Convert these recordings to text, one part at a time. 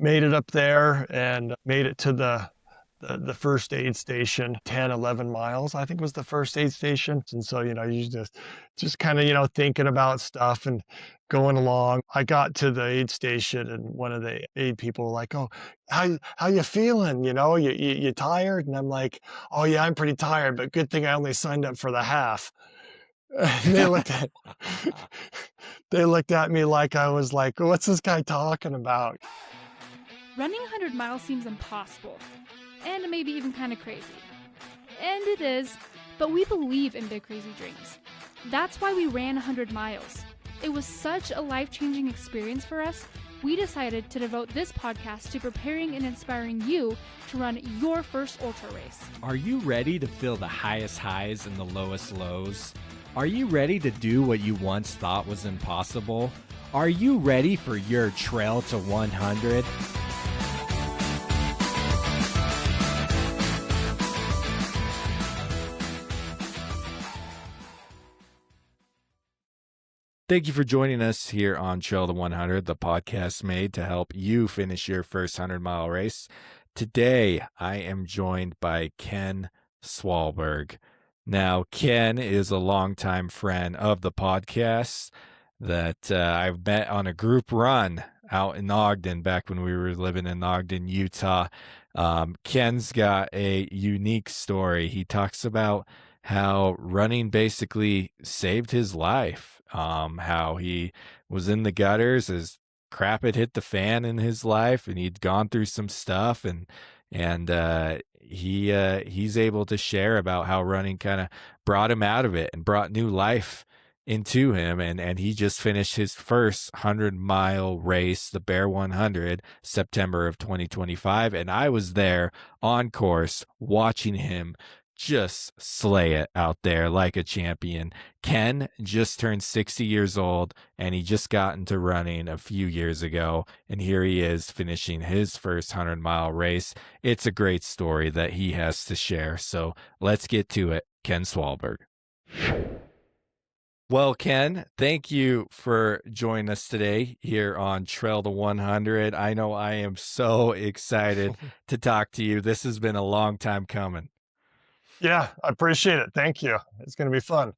made it up there and made it to the first aid station, 10, 11 miles, I think was the first aid station. And so, you just kind of, thinking about stuff and going along. I got to the aid station and one of the aid people were like, "Oh, how you feeling? You tired?" And I'm like, "Oh yeah, I'm pretty tired, but good thing I only signed up for the half." And they looked at me like I was like, "What's this guy talking about?" Running 100 miles seems impossible, and maybe even kind of crazy. And it is, but we believe in big crazy dreams. That's why we ran 100 miles. It was such a life-changing experience for us, we decided to devote this podcast to preparing and inspiring you to run your first ultra race. Are you ready to feel the highest highs and the lowest lows? Are you ready to do what you once thought was impossible? Are you ready for your trail to 100? Thank you for joining us here on Trail to 100, the podcast made to help you finish your first 100-mile race. Today, I am joined by Ken Swalberg. Now, Ken is a longtime friend of the podcast that I've met on a group run out in Ogden back when we were living in Ogden, Utah. Ken's got a unique story. He talks about how running basically saved his life, how he was in the gutters as crap had hit the fan in his life, and he'd gone through some stuff, and he's able to share about how running kind of brought him out of it and brought new life into him, and he just finished his first 100-mile race, the Bear 100, September of 2025, and I was there on course watching him just slay it out there like a champion. Ken just turned 60 years old, and he just got into running a few years ago, and here he is finishing his first 100-mile race. It's a great story that he has to share, so let's get to it. Ken Swalberg. Well, Ken, thank you for joining us today here on Trail to 100. I know I am so excited to talk to you. This has been a long time coming. Yeah, I appreciate it. Thank you. It's going to be fun.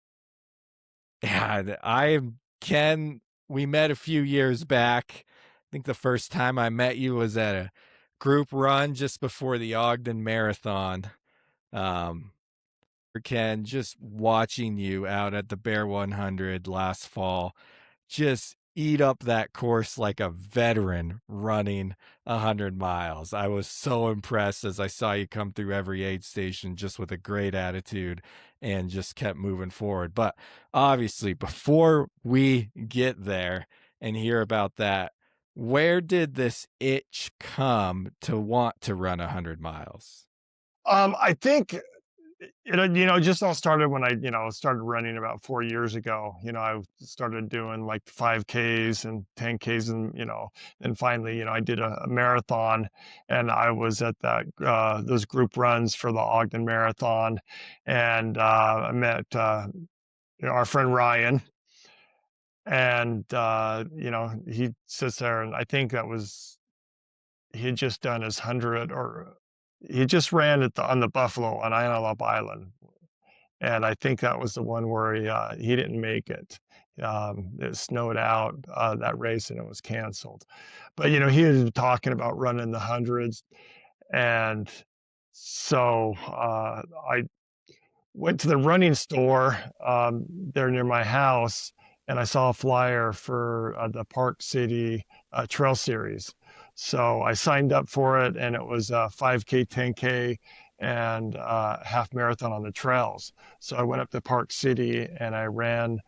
Yeah, Ken. We met a few years back. I think the first time I met you was at a group run just before the Ogden Marathon. Ken, just watching you out at the Bear 100 last fall, just eat up that course like a veteran running 100 miles. I was so impressed as I saw you come through every aid station just with a great attitude and just kept moving forward. But obviously, before we get there and hear about that, where did this itch come to want to run 100 miles? I think just all started when I started running about 4 years ago. I started doing like 5Ks and 10Ks, and finally, I did a marathon, and I was at that those group runs for the Ogden Marathon, and I met our friend Ryan, and he sits there, and I think that was he had just done his 100, or he just ran on the Buffalo on Antelope Island, and I think that was the one where he didn't make it. It snowed out that race, and it was canceled. But he was talking about running the hundreds, and so I went to the running store there near my house, and I saw a flyer for the Park City Trail Series. So I signed up for it, and it was 5K, 10K, and half marathon on the trails. So I went up to Park City and I ran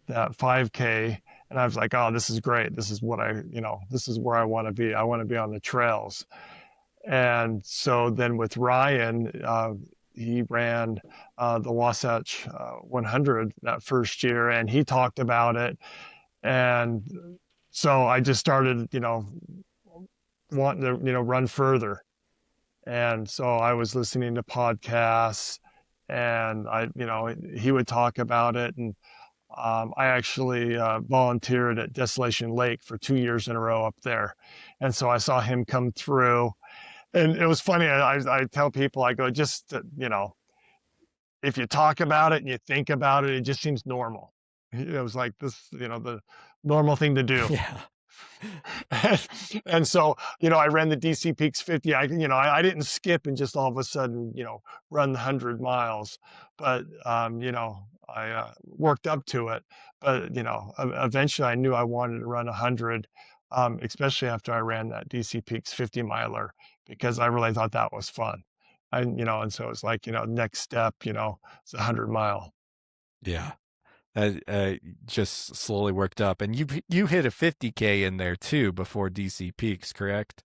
that 5K, and I was like, "Oh, this is great. This is this is where I want to be. I want to be on the trails." And so then with Ryan, he ran the Wasatch 100 that first year, and he talked about it. And so I just started, wanting to, run further. And so I was listening to podcasts, and he would talk about it. And I actually volunteered at Desolation Lake for 2 years in a row up there. And so I saw him come through. And it was funny. I tell people, I go, just, if you talk about it and you think about it, it just seems normal. It was like this, the normal thing to do. Yeah. And so, I ran the DC Peaks 50. I didn't skip and just all of a sudden, run the 100 miles, but, I worked up to it. But, eventually I knew I wanted to run 100, especially after I ran that DC Peaks 50 miler because I really thought that was fun. And so it's like, next step, it's a 100 mile. Yeah. Uh, uh, just slowly worked up, and you hit a 50K in there too before DC Peaks, correct?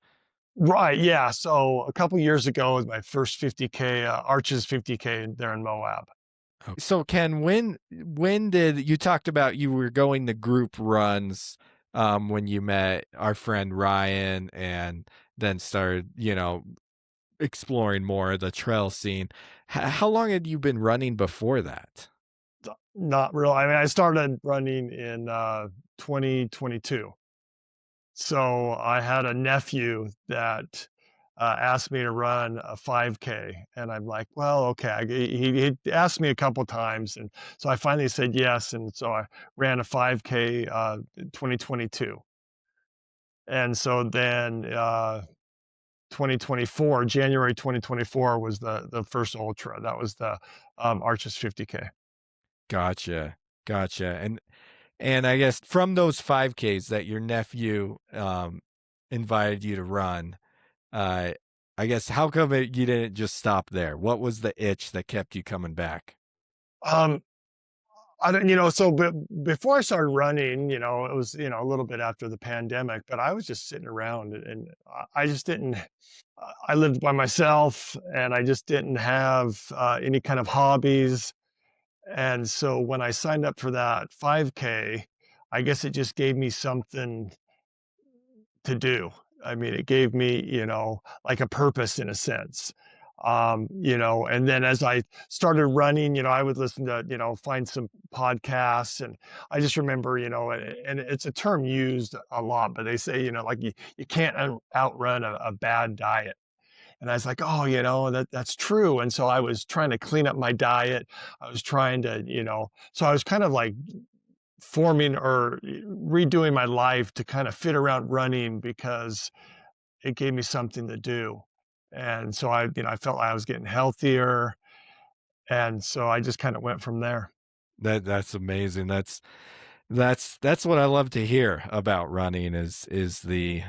Right, yeah. So a couple years ago was my first 50K, Arches 50K there in Moab. So Ken, when did you talked about you were going to group runs when you met our friend Ryan and then started, exploring more of the trail scene. How long had you been running before that? Not real. I mean, I started running in 2022. So I had a nephew that asked me to run a 5K, and I'm like, well, okay. He asked me a couple times, and so I finally said yes, and so I ran a 5K in 2022, and so then 2024, January 2024 was the first ultra. That was the Arches 50K. Gotcha. Gotcha. And I guess from those 5Ks that your nephew invited you to run, uh I guess how come you didn't just stop there? What was the itch that kept you coming back? Um, I don't, so before I started running, it was, a little bit after the pandemic, but I was just sitting around and I just didn't, I lived by myself and I just didn't have any kind of hobbies. And so when I signed up for that 5K, I guess it just gave me something to do. I mean, it gave me, like a purpose in a sense. And then as I started running, I would listen to, find some podcasts. And I just remember, and it's a term used a lot, but they say, like you can't outrun a bad diet. And I was like, oh, that's true. And so I was trying to clean up my diet. I was trying to, so I was kind of like forming or redoing my life to kind of fit around running because it gave me something to do. And so I felt like I was getting healthier. And so I just kind of went from there. That's amazing. That's what I love to hear about running is the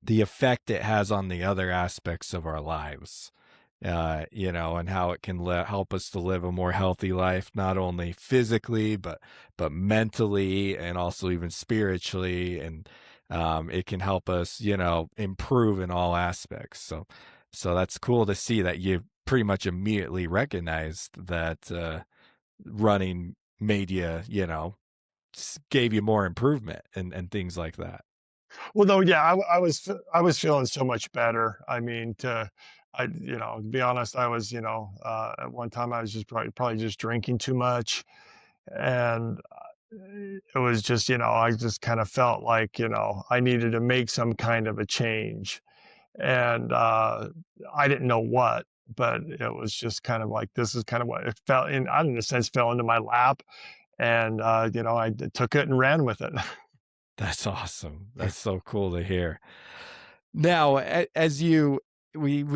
effect it has on the other aspects of our lives. And how it can help us to live a more healthy life, not only physically, but mentally and also even spiritually. And it can help us, improve in all aspects. So that's cool to see that you pretty much immediately recognized that running made you, gave you more improvement and things like that. Well, no, yeah, I was feeling so much better. I mean, to be honest, I was, at one time I was just probably just drinking too much, and it was just, I just kind of felt like, I needed to make some kind of a change, and I didn't know what, but it was just kind of like this is kind of what it felt in. I, in a sense, fell into my lap, and I took it and ran with it. That's awesome. That's so cool to hear. Now, as we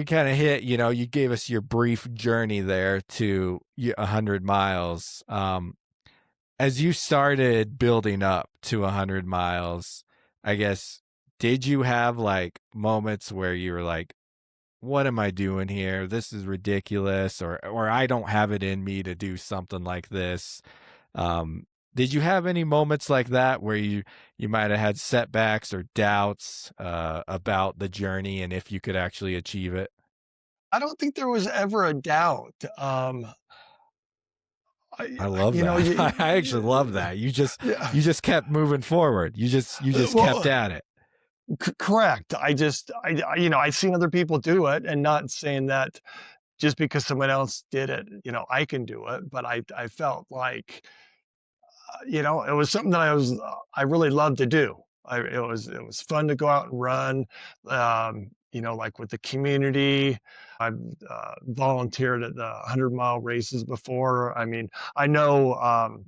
kind of hit, you gave us your brief journey there to 100 miles. As you started building up to 100 miles, I guess, did you have like moments where you were like, what am I doing here? This is ridiculous, or I don't have it in me to do something like this. Um, did you have any moments like that where you might have had setbacks or doubts about the journey and if you could actually achieve it? I don't think there was ever a doubt. I love You know, that. I actually love that. yeah. You just kept moving forward. You just kept Well, at it. correct. I've seen other people do it, and not saying that just because someone else did it, I can do it. But I felt like it was something that I really loved to do. It was fun to go out and run, like with the community. I've volunteered at the 100-mile races before. I mean, I know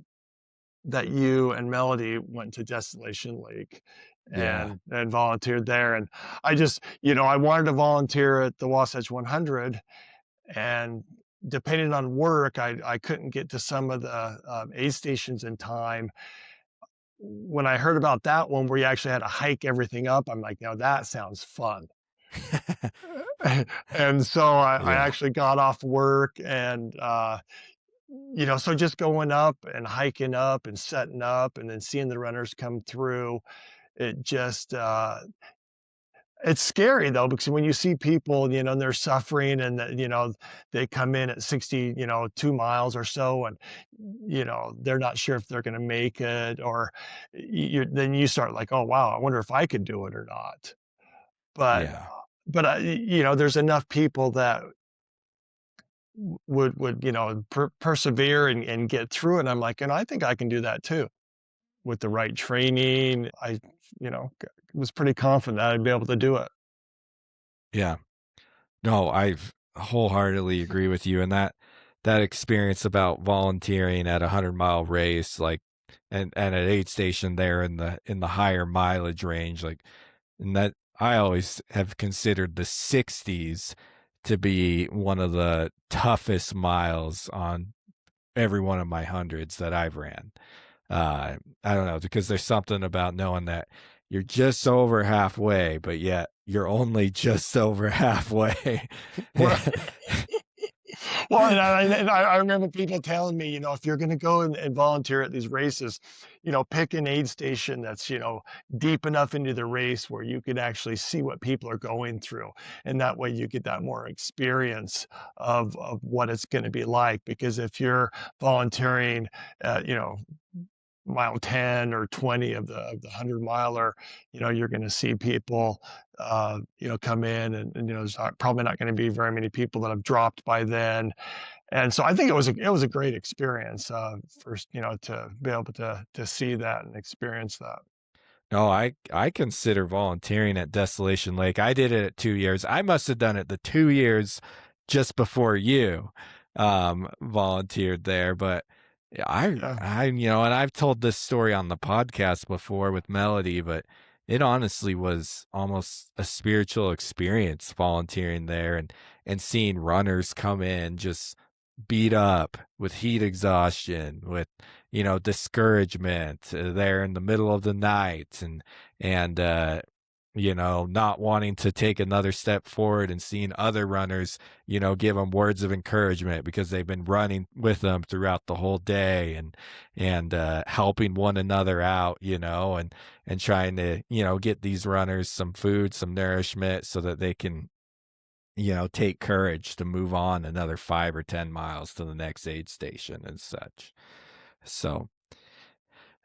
that you and Melody went to Desolation Lake Yeah. and volunteered there. And I just, I wanted to volunteer at the Wasatch 100, and depending on work, I couldn't get to some of the aid stations in time. When I heard about that one where you actually had to hike everything up, I'm like, now that sounds fun. And so I Yeah. actually got off work and so just going up and hiking up and setting up and then seeing the runners come through, it just it's scary though, because when you see people, and they're suffering and they come in at 60, 2 miles or so, and they're not sure if they're going to make it, or then you start like, oh wow, I wonder if I could do it or not. But Yeah. there's enough people that would persevere and get through it. I'm like, and I think I can do that too with the right training. I you know was pretty confident that I'd be able to do it. Yeah. No, I've wholeheartedly agree with you. And that experience about volunteering at a 100-mile race, like, and at aid station there in the higher mileage range, like, and that I always have considered the 60s to be one of the toughest miles on every one of my hundreds that I've ran. I don't know, because there's something about knowing that you're just over halfway, but yet you're only just over halfway. Well, well, and I remember people telling me, if you're going to go and volunteer at these races, pick an aid station that's, deep enough into the race where you could actually see what people are going through. And that way you get that more experience of what it's going to be like. Because if you're volunteering at, mile 10 or 20 of the 100-miler, you're going to see people, come in, and there's probably not going to be very many people that have dropped by then. And so I think it was a great experience, first, to be able to see that and experience that. No, I consider volunteering at Desolation Lake. I did it at 2 years. I must have done it the 2 years just before you volunteered there. But yeah, Yeah. and I've told this story on the podcast before with Melody, but it honestly was almost a spiritual experience volunteering there and seeing runners come in just beat up with heat exhaustion, with discouragement, there in the middle of the night, and not wanting to take another step forward, and seeing other runners give them words of encouragement because they've been running with them throughout the whole day, and helping one another out, and trying to get these runners some food, some nourishment, so that they can take courage to move on another 5 or 10 miles to the next aid station and such. So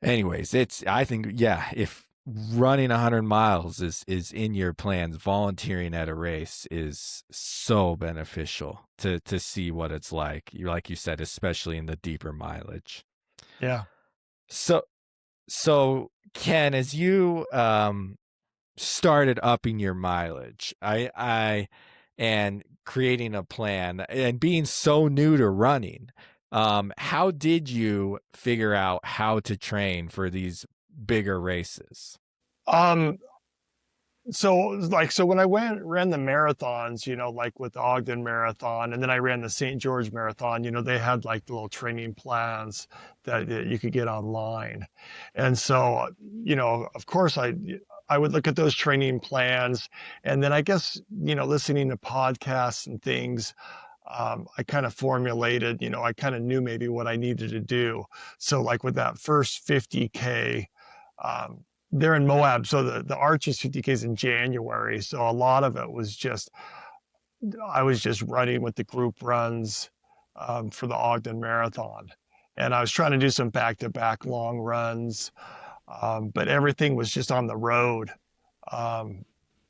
anyways, I think, yeah, if running 100 miles is in your plans, volunteering at a race is so beneficial to see what it's like. Like you said, especially in the deeper mileage. Yeah. So Ken, as you started upping your mileage, I and creating a plan and being so new to running, how did you figure out how to train for these bigger races? Um, so when I ran the marathons, like with the Ogden Marathon, and then I ran the St. George Marathon, they had like little training plans that you could get online. And so, of course I would look at those training plans, and then I guess, listening to podcasts and things, I kind of formulated, I kind of knew maybe what I needed to do. So like with that first 50K, they're in Moab. So the Arches 50K is in January. So a lot of it was I was just running with the group runs for the Ogden Marathon. And I was trying to do some back-to-back long runs, but everything was just on the road,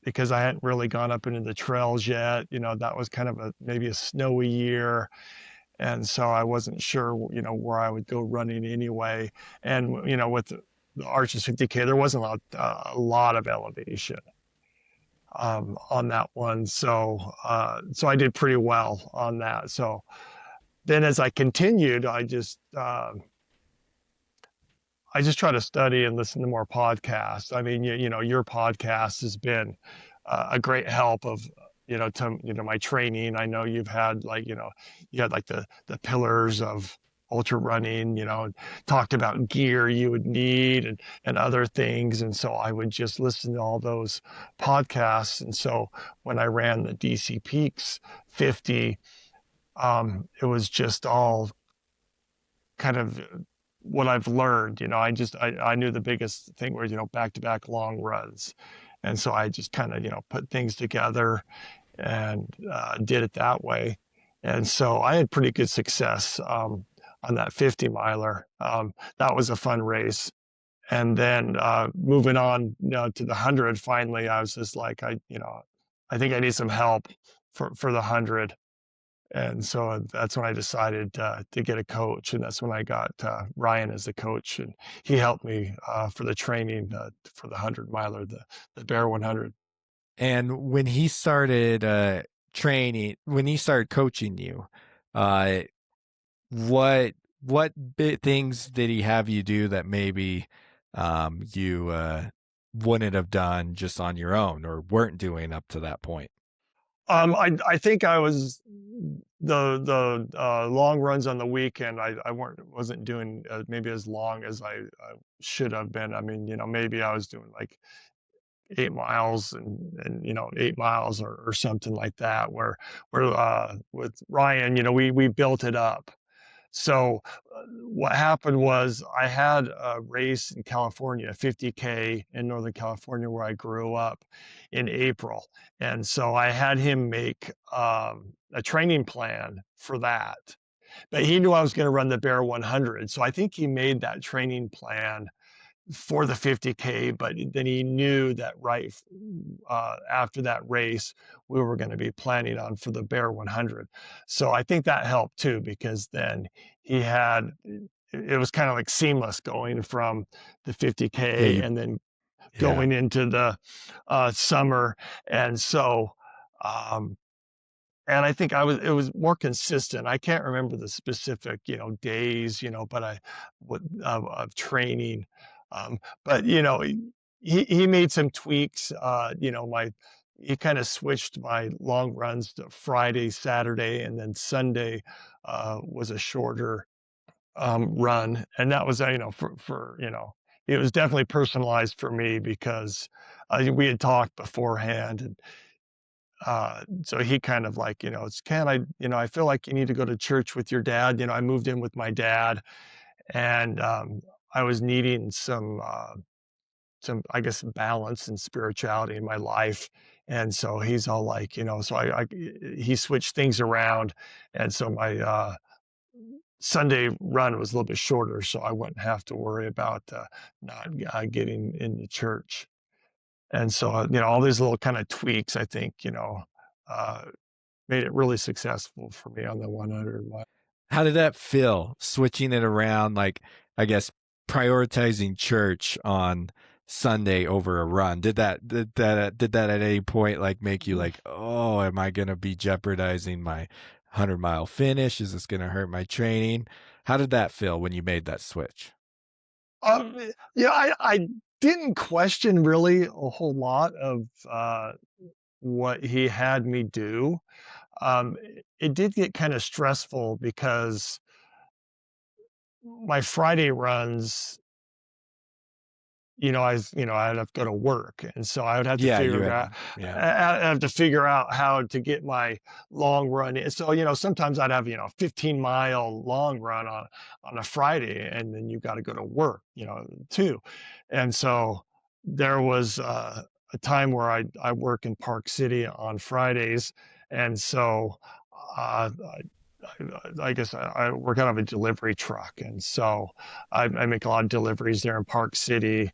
because I hadn't really gone up into the trails yet. That was kind of maybe a snowy year. And so I wasn't sure, where I would go running anyway. And, with the Arches 50K, there wasn't a lot of elevation on that one. So I did pretty well on that. So then as I continued, I just try to study and listen to more podcasts. I mean, your podcast has been a great help of, to, my training. I know you've had you had like the pillars of ultra running, talked about gear you would need and other things. And so I would just listen to all those podcasts. And so when I ran the DC Peaks 50, it was just all kind of what I've learned. I knew the biggest thing was, back to back long runs. And so I just kind of, put things together and did it that way. And so I had pretty good success on that 50 miler. That was a fun race. And then moving on, to the 100, finally, I was just like, I think I need some help for the 100. And so that's when I decided to get a coach, and that's when I got Ryan as a coach, and he helped me for the training for the 100 miler, the Bear 100. And when he started training, when he started coaching you, uh, what things did he have you do that maybe you wouldn't have done just on your own or weren't doing up to that point? I think I was the long runs on the weekend. I wasn't doing maybe as long as I should have been. I mean, maybe I was doing like 8 miles and 8 miles or something like that. Where with Ryan, we built it up. So what happened was I had a race in California, 50K in Northern California, where I grew up, in April. And so I had him make a training plan for that. But he knew I was going to run the Bear 100. So I think he made that training plan for the 50K, but then he knew that right after that race, we were going to be planning on for the Bear 100. So I think that helped too, because then it was kind of like seamless going from the 50K and then going into the summer. And so, and I think it was more consistent. I can't remember the specific, days, but of training. But he made some tweaks. He kind of switched my long runs to Friday, Saturday, and then Sunday was a shorter run, and that was for it was definitely personalized for me because we had talked beforehand, and so he kind of like, it's I feel like you need to go to church with your dad. I moved in with my dad, and I was needing some, I guess, balance and spirituality in my life. And so he's all like, so he switched things around. And so my Sunday run was a little bit shorter, so I wouldn't have to worry about not getting into church. And so, all these little kind of tweaks, I think, made it really successful for me on the 100 mile. How did that feel, switching it around, like, I guess, prioritizing church on Sunday over a run? Did that at any point like make you like, oh, am I gonna be jeopardizing my 100-mile finish? Is this gonna hurt my training? How did that feel when you made that switch? I didn't question really a whole lot of what he had me do. It did get kind of stressful because my Friday runs, I'd have to go to work, and so I would have to I have to figure out how to get my long run in. So, sometimes I'd have, 15-mile long run on a Friday, and then you got to go to work, too. And so there was a time where I work in Park City on Fridays, and so I guess I work out of a delivery truck, and so I make a lot of deliveries there in Park City,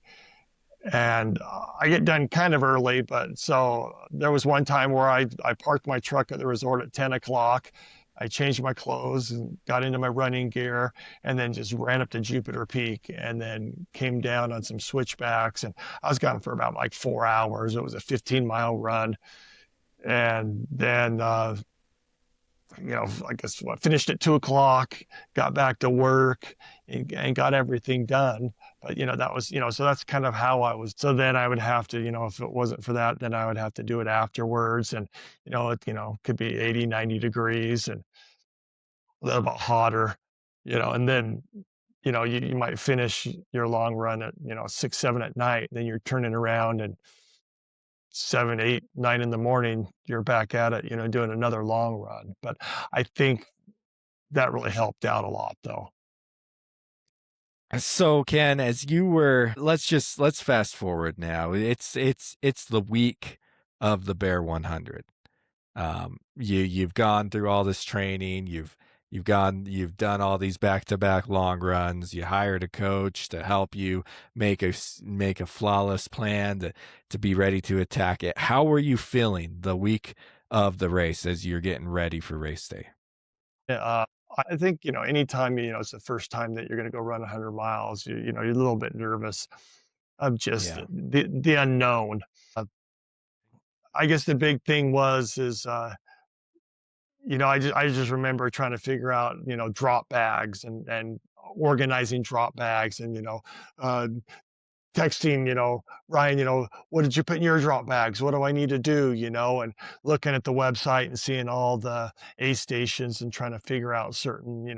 and I get done kind of early. But so there was one time where I parked my truck at the resort at 10 o'clock, I changed my clothes and got into my running gear and then just ran up to Jupiter Peak and then came down on some switchbacks. And I was gone for about like 4 hours. It was a 15-mile run. And then, I guess what, finished at 2 o'clock, got back to work and got everything done. But, that was, so that's kind of how I was. So then I would have to, if it wasn't for that, then I would have to do it afterwards. And, could be 80, 90 degrees and a little bit hotter, and then, you might finish your long run at, 6, 7 at night. Then you're turning around and 7, 8, 9 in the morning, you're back at it, doing another long run. But I think that really helped out a lot though. So Ken, as you were, let's fast forward now. It's the week of the Bear 100. You've gone through all this training. You've done all these back-to-back long runs. You hired a coach to help you make a flawless plan to be ready to attack it. How were you feeling the week of the race as you're getting ready for race day? I think, anytime, it's the first time that you're going to go run 100 miles, you're a little bit nervous of just Yeah. the unknown. I guess the big thing I just remember trying to figure out, drop bags and organizing drop bags and, uh, texting, Ryan, what did you put in your drop bags? What do I need to do? And looking at the website and seeing all the aid stations and trying to figure out certain,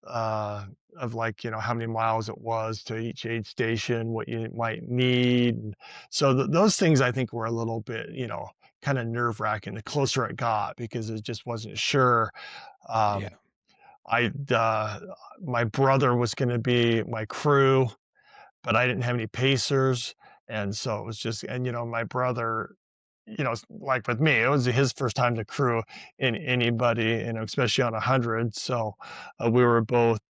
uh, of like, how many miles it was to each aid station, what you might need. So those things I think were a little bit, kind of nerve wracking the closer it got because it just wasn't sure. Yeah. Um, I, my brother was going to be my crew, but I didn't have any pacers. And so it was just, and my brother, like with me, it was his first time to crew in anybody, especially on 100. So we were both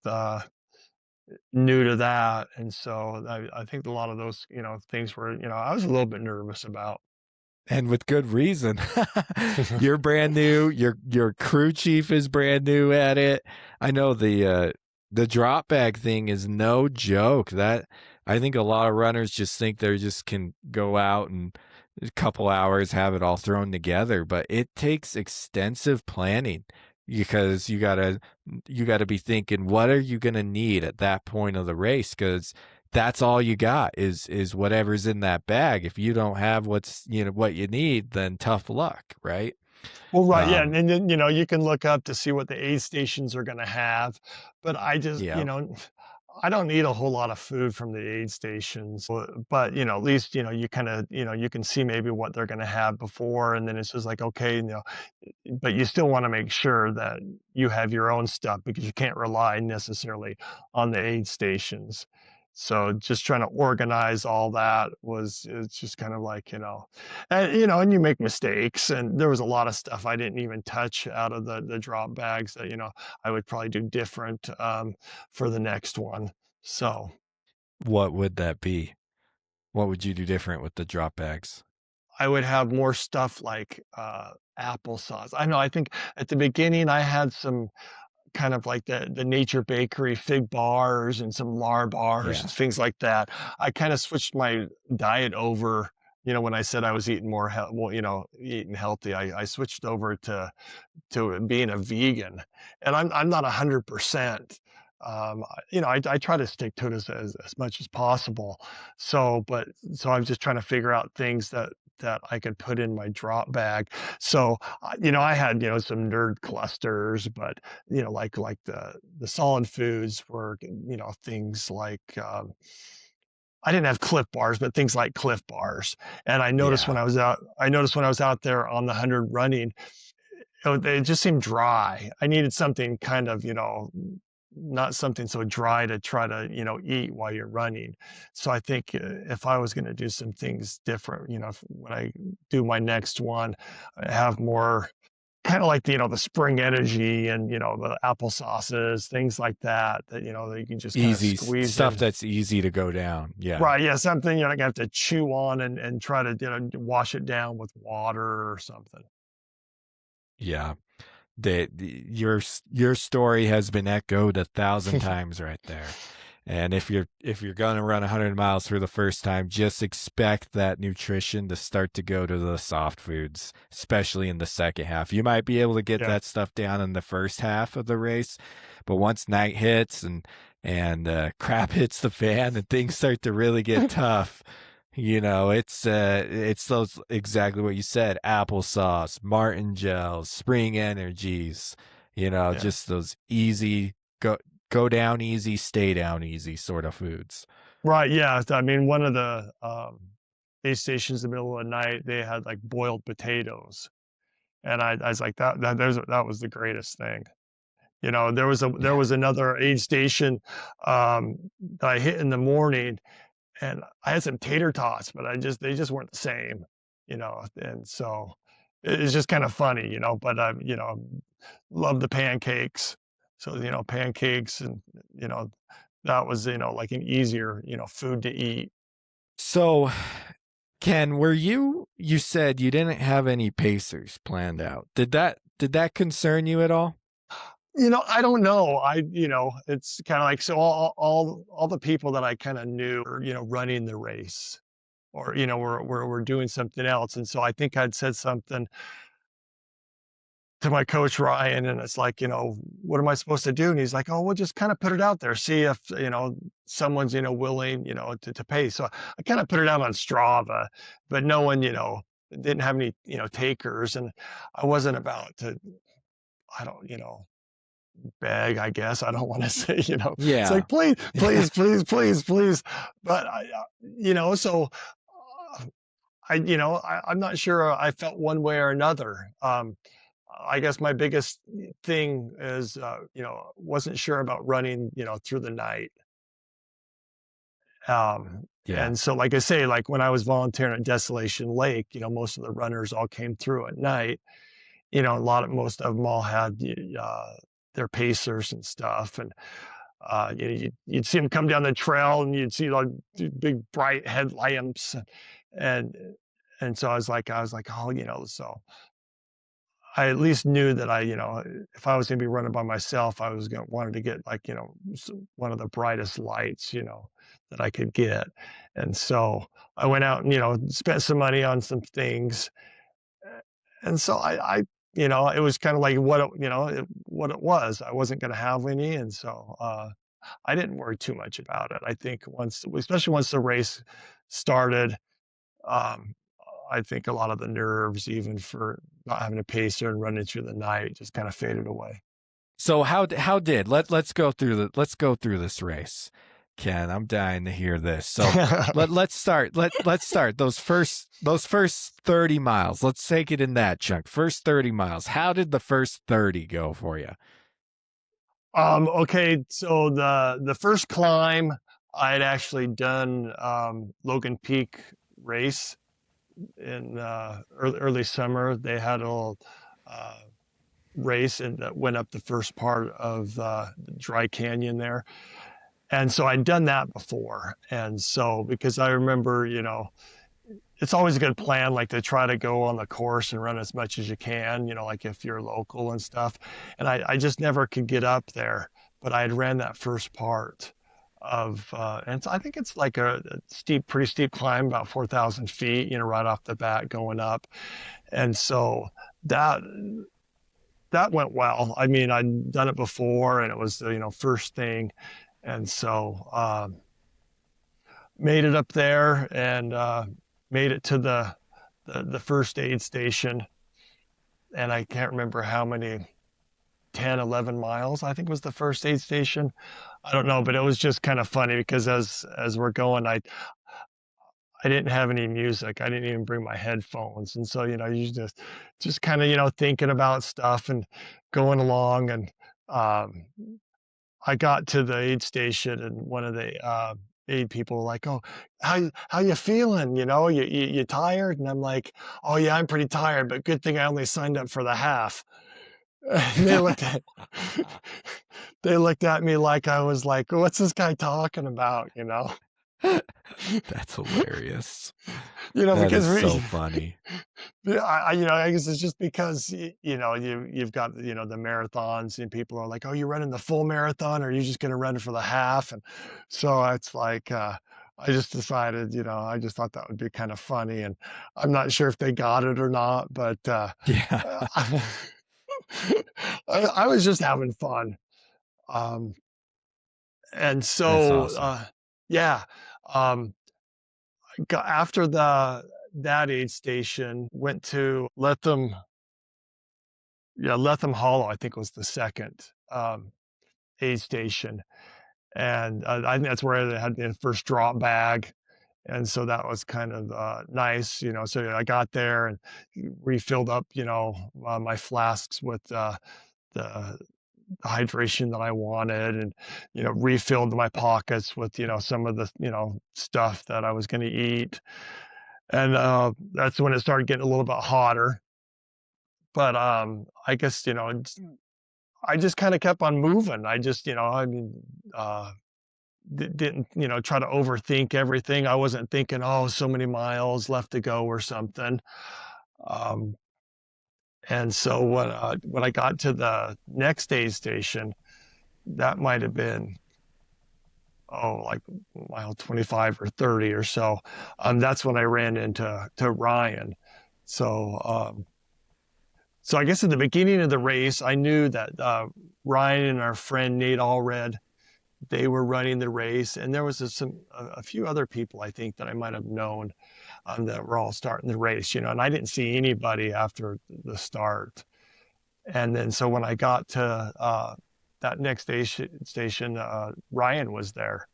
new to that. And so I think a lot of those, things were, I was a little bit nervous about. And with good reason. You're brand new. Your crew chief is brand new at it. I know the drop bag thing is no joke. That I think a lot of runners just think they just can go out and a couple hours have it all thrown together, but it takes extensive planning because you gotta be thinking what are you gonna need at that point of the race because that's all you got is whatever's in that bag. If you don't have what you need, then tough luck, right? Well, right, yeah, Um, and then, you can look up to see what the aid stations are gonna have, but I just, yeah, I don't need a whole lot of food from the aid stations, but, at least, you kinda, you can see maybe what they're gonna have before, and then it's just like, okay, but you still wanna make sure that you have your own stuff because you can't rely necessarily on the aid stations. So just trying to organize all that it's just kind of like, and you make mistakes, and there was a lot of stuff I didn't even touch out of the drop bags that, I would probably do different, for the next one. So what would that be? What would you do different with the drop bags? I would have more stuff like, applesauce. I think at the beginning, I had some kind of like the Nature Bakery fig bars and some Lar bars Yeah, and things like that. I kinda switched my diet over, when I said I was eating more well, eating healthy, I switched over to being a vegan, and I'm not 100%. I try to stick to it as much as possible. So I'm just trying to figure out things that I could put in my drop bag. So, I had, some nerd clusters, but, like the solid foods were, things like, I didn't have Cliff Bars, but things like Cliff Bars. And yeah. I noticed when I was out there on the 100 running, they just seemed dry. I needed something kind of, not something so dry to try to, eat while you're running. So I think if I was going to do some things different, when I do my next one, I have more kind of like the spring energy and, the apple sauces, things like that you can just kind of Easy squeeze stuff in. that's easy to go down. Yeah. Right. Yeah. Something you're not gonna have to chew on and try to, wash it down with water or something. Yeah. Your story has been echoed 1,000 times right there. And if you're going to run 100 miles for the first time, just expect that nutrition to start to go to the soft foods, especially in the second half. You might be able to get Yeah. that stuff down in the first half of the race, but once night hits and crap hits the fan and things start to really get tough, it's those, exactly what you said: applesauce, Martin gels, Spring Energies, Yeah. just those easy go down easy, stay down easy sort of foods. Right. Yeah. I mean, one of the aid stations in the middle of the night, they had like boiled potatoes, and I was like, that was the greatest thing. There was another aid station that I hit in the morning, and I had some tater tots, but they just weren't the same, and so it's just kind of funny, but I, love the pancakes. So, pancakes and, that was, like an easier, food to eat. So, Ken, you said you didn't have any pacers planned out. Did that concern you at all? I don't know. It's kind of like, so all the people that I kind of knew were, running the race, or, we're doing something else. And so I think I'd said something to my coach Ryan, and it's like, what am I supposed to do? And he's like, oh, we'll just kind of put it out there, see if, someone's, willing, to pay. So I kind of put it out on Strava, but no one, didn't have any, takers. And I wasn't about to, I don't, beg, I guess. I don't want to say, it's Yeah. like, please, please, please, please, please. But so I'm not sure I felt one way or another. I guess my biggest thing is, wasn't sure about running, through the night. Yeah. And so, like I say, like when I was volunteering at Desolation Lake, most of the runners all came through at night. Most of them all had their pacers and stuff, and you'd see them come down the trail, and you'd see like big bright headlamps, and so I was like, oh, so I at least knew that if I was going to be running by myself, I was wanted to get like, one of the brightest lights, that I could get. And so I went out and, spent some money on some things. And so it was kind of like what it was. I wasn't going to have any. And so I didn't worry too much about it. I think especially once the race started, um, I think a lot of the nerves, even for not having a pacer and running through the night, just kind of faded away. So let's go through this race, Ken. I'm dying to hear this. So let's start those first 30 miles. Let's take it in that chunk. First 30 miles. How did the first 30 go for you? Okay, so the first climb, I had actually done Logan Peak race in early summer. They had a little race and that went up the first part of the dry canyon there. And so I'd done that before. And so, because I remember, it's always a good plan, like to try to go on the course and run as much as you can, like if you're local and stuff. And I just never could get up there, but I had ran that first part of, and so I think it's like a pretty steep climb, about 4,000 feet, right off the bat going up. And so that went well. I mean, I'd done it before, and it was the, first thing. And so, made it up there, and made it to the first aid station. And I can't remember how many, 10, 11 miles, I think was the first aid station. I don't know, but it was just kind of funny because as we're going, I didn't have any music. I didn't even bring my headphones. And so, you just kind of, thinking about stuff and going along. And I got to the aid station, and one of the aid people were like, oh, how you feeling? You tired? And I'm like, oh yeah, I'm pretty tired, but good thing I only signed up for the half. And they looked at me like I was like, what's this guy talking about? That's hilarious. That Because is so funny. yeah, I guess it's just because you've got the marathons and people are like, oh, you're running the full marathon, or you're just going to run for the half, and so it's like I just decided, I just thought that would be kind of funny, and I'm not sure if they got it or not, but Yeah, I, I was just having fun, um, and that's so awesome. yeah, um, after that aid station, went to Lethem. Yeah, Lethem Hollow, I think, was the second, aid station, and, I think that's where I had the first drop bag, and so that was kind of, nice, so I got there and refilled up, my flasks with, the hydration that I wanted and, refilled my pockets with, some of the, stuff that I was gonna eat, and, that's when it started getting a little bit hotter, but, I guess, I just kinda kept on moving. I just, I mean, uh, didn't, try to overthink everything. I wasn't thinking, "Oh, so many miles left to go," or something. Um, and so when I got to the next aid station, that might have been, like mile 25 or 30 or so. That's when I ran into Ryan. So, so I guess at the beginning of the race, I knew that, Ryan and our friend Nate Allred, they were running the race, and there was a few other people I think that I might have known, that were all starting the race, and I didn't see anybody after the start. And then so when I got to that next station, Ryan was there,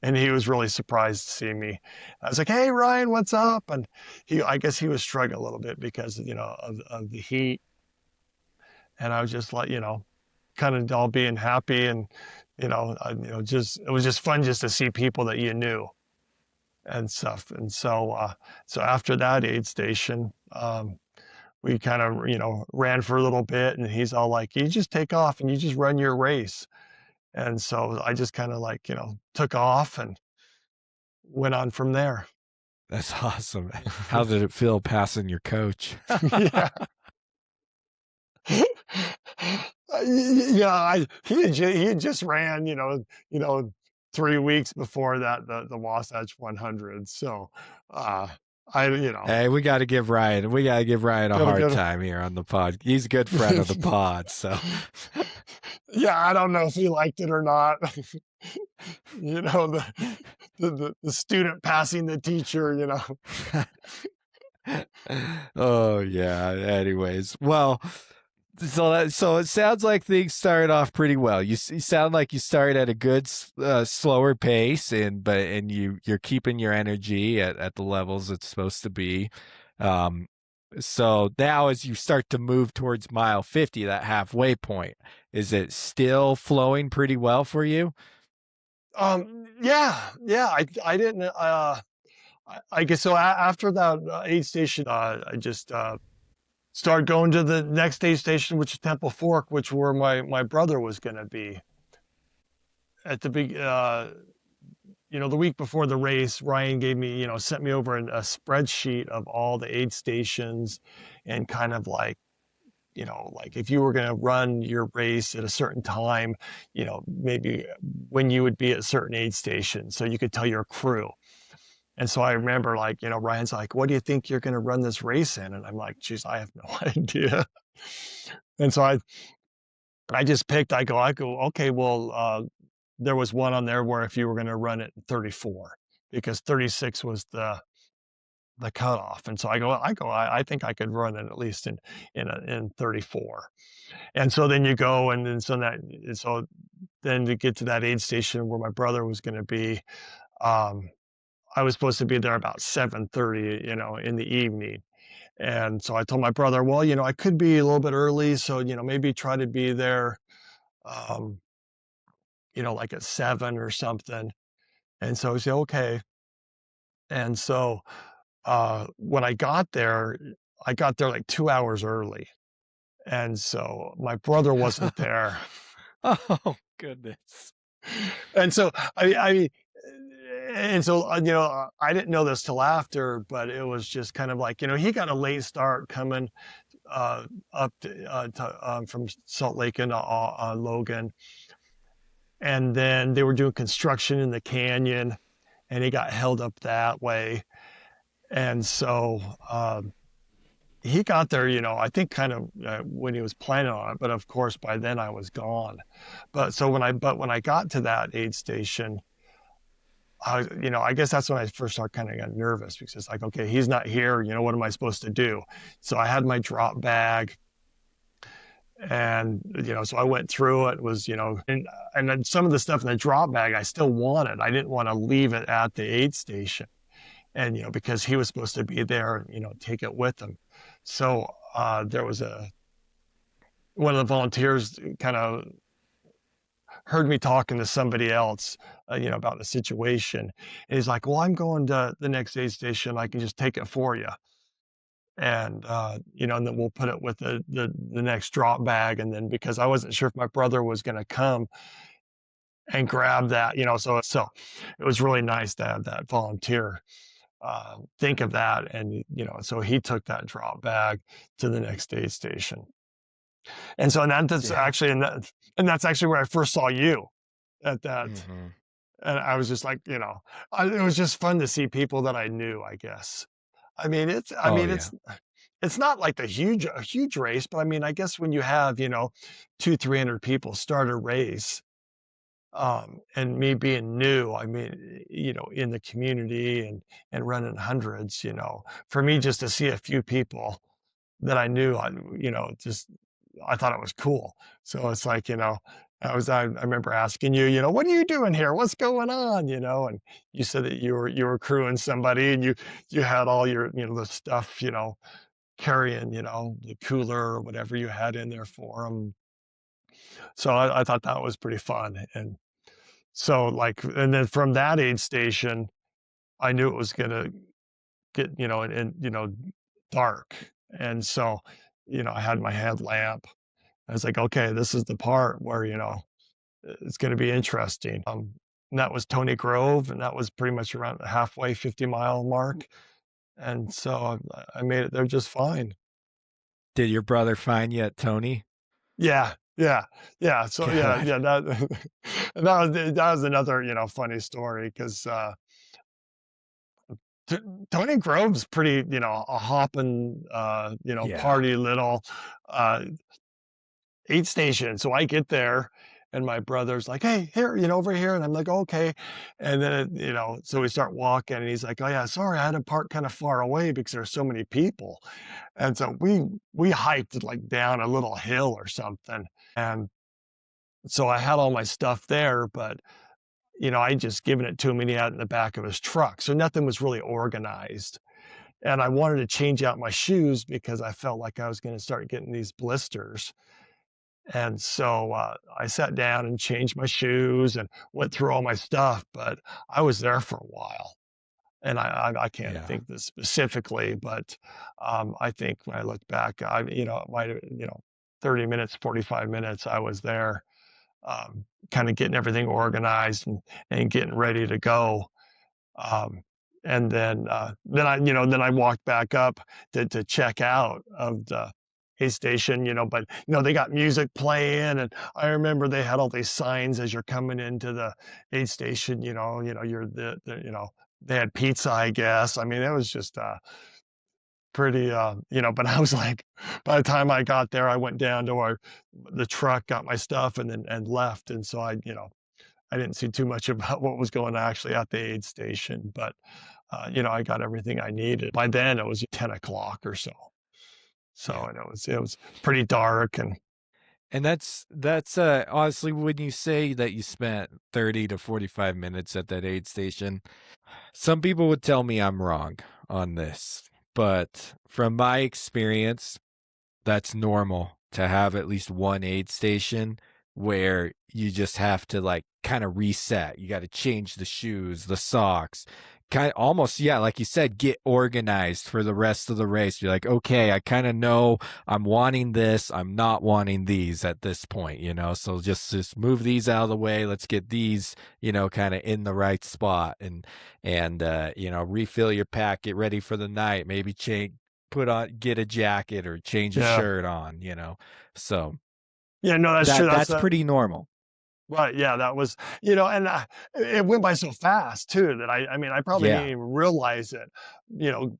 and he was really surprised to see me. I was like, "Hey, Ryan, what's up?" And I guess he was struggling a little bit because of the heat, and I was just like, kind of all being happy and just it was just fun just to see people that you knew and stuff. And so so after that aid station, we kind of ran for a little bit, and he's all like, "You just take off and you just run your race." And so I just kind of like took off and went on from there. That's awesome. How did it feel passing your coach? Yeah. Yeah, he had just ran, 3 weeks before that the Wasatch 100. So, uh, I, Hey, we gotta give Ryan a gotta hard go. time here on the pod. He's a good friend of the pod, so Yeah, I don't know if he liked it or not. The student passing the teacher. oh yeah. Anyways, well, so it sounds like things started off pretty well. You sound like you started at a good slower pace, and you're keeping your energy at the levels it's supposed to be. Um, so now as you start to move towards mile 50, that halfway point, is it still flowing pretty well for you? Yeah, yeah. I didn't. I guess so. After that aid station, I just started going to the next aid station, which is Temple Fork, which where my brother was going to be at the big. The week before the race, Ryan gave me, sent me over a spreadsheet of all the aid stations, and kind of like, like if you were going to run your race at a certain time, maybe when you would be at certain aid stations, so you could tell your crew. And so I remember, like, Ryan's like, "What do you think you're going to run this race in?" And I'm like, "Geez, I have no idea." And so I just picked. I go. Okay, well, there was one on there where if you were going to run it in 34, because 36 was the cutoff. And so I think I could run it at least in 34. And so then you go, and then so then to get to that aid station where my brother was going to be, um, I was supposed to be there about 7:30, in the evening. And so I told my brother, "Well, I could be a little bit early, so maybe try to be there, um, like at 7 or something." And so he said, "Okay." And so when I got there like 2 hours early. And so my brother wasn't there. Oh goodness. And so I mean, and so, I didn't know this till after, but it was just kind of like, he got a late start coming uh, up from Salt Lake into Logan, and then they were doing construction in the canyon, and he got held up that way, and so he got there, I think kind of when he was planning on it, but of course by then I was gone. But when I got to that aid station, I guess that's when I first started kind of got nervous because it's like, okay, he's not here. What am I supposed to do? So I had my drop bag, and so I went through it. It was and then some of the stuff in the drop bag I still wanted. I didn't want to leave it at the aid station, and because he was supposed to be there and take it with him. So there was one of the volunteers kind of heard me talking to somebody else, about the situation. And he's like, "Well, I'm going to the next aid station. I can just take it for you, and and then we'll put it with the next drop bag." And then because I wasn't sure if my brother was going to come and grab that, so it was really nice to have that volunteer think of that, and so he took that drop bag to the next aid station. And so and that's Yeah. actually and that's actually where I first saw you at that. Hmm. And I was just like, it was just fun to see people that I knew, I guess. I mean, it's I Oh mean, yeah. it's not like a huge race, but I mean, I guess when you have, 2, 300 people start a race, and me being new, I mean, in the community and running hundreds, for me just to see a few people that I knew, just I thought it was cool. So it's like, I remember asking you, what are you doing here? What's going on? And you said that you were crewing somebody, and you had all your, the stuff, carrying, the cooler or whatever you had in there for them. So I thought that was pretty fun. And so like, and then from that aid station, I knew it was gonna get, dark. And so, I had my headlamp. I was like, okay, this is the part where, it's going to be interesting. And that was Tony Grove, and that was pretty much around the halfway 50-mile mark. And so I made it there just fine. Did your brother find you at Tony? Yeah, yeah, yeah. So yeah, God. yeah. That that was another funny story because Tony Grove's pretty a hopping Yeah. party little uh, aid station. So I get there, and my brother's like, "Hey, here, over here," and I'm like, "Okay." And then so we start walking, and he's like, "Oh yeah, sorry, I had to park kind of far away because there's so many people." And so we hiked like down a little hill or something, and so I had all my stuff there, but I just given it to him, and he had it in the back of his truck, so nothing was really organized. And I wanted to change out my shoes because I felt like I was going to start getting these blisters. And so I sat down and changed my shoes and went through all my stuff, but I was there for a while. And I can't Yeah. think this specifically, but I think when I look back, it might have, 30 minutes, 45 minutes, I was there, kind of getting everything organized and getting ready to go. Um, and then I walked back up to check out of the aid station, but they got music playing, and I remember they had all these signs as you're coming into the aid station, you're they had pizza, I guess. I mean, it was just pretty but I was like, by the time I got there, I went down to the truck, got my stuff, and then and left. And so I didn't see too much about what was going on actually at the aid station, but I got everything I needed. By then it was 10 o'clock or so. So Yeah. and it was pretty dark. And And that's honestly, when you say that you spent 30 to 45 minutes at that aid station, some people would tell me I'm wrong on this. But from my experience, that's normal to have at least one aid station where you just have to like kind of reset. You got to change the shoes, the socks, kind of almost, yeah, like you said, get organized for the rest of the race. You're like, okay, I kind of know I'm wanting this, I'm not wanting these at this point, so just move these out of the way. Let's get these, kind of in the right spot, and refill your pack, get ready for the night, maybe get a jacket or change a Yeah. shirt on, so Yeah, no, that's true. that's pretty normal. Right, yeah, that was, and it went by so fast too that I mean, I probably didn't Yeah. even realize it.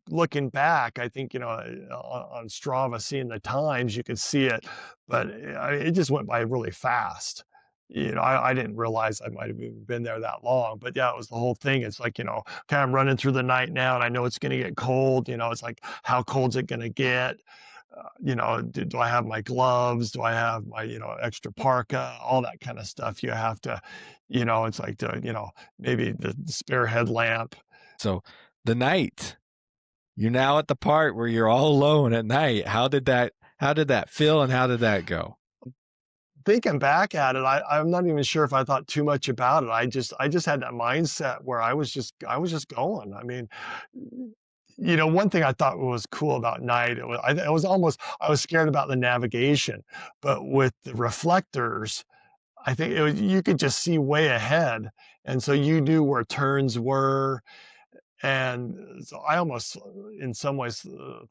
Looking back, I think, on Strava, seeing the times, you could see it, but it just went by really fast. I didn't realize I might have even been there that long, but yeah, it was the whole thing. It's like, okay, I'm running through the night now, and I know it's going to get cold. It's like, how cold's it going to get? Do I have my gloves? Do I have my, extra parka? All that kind of stuff. You have to, it's like, maybe the spare headlamp. So the night, you're now at the part where you're all alone at night. How did that feel, and how did that go? Thinking back at it, I'm not even sure if I thought too much about it. I just had that mindset where I was just going. I mean, one thing I thought was cool about night, it was almost, I was scared about the navigation, but with the reflectors, I think you could just see way ahead, and so you knew where turns were, and so I almost, in some ways,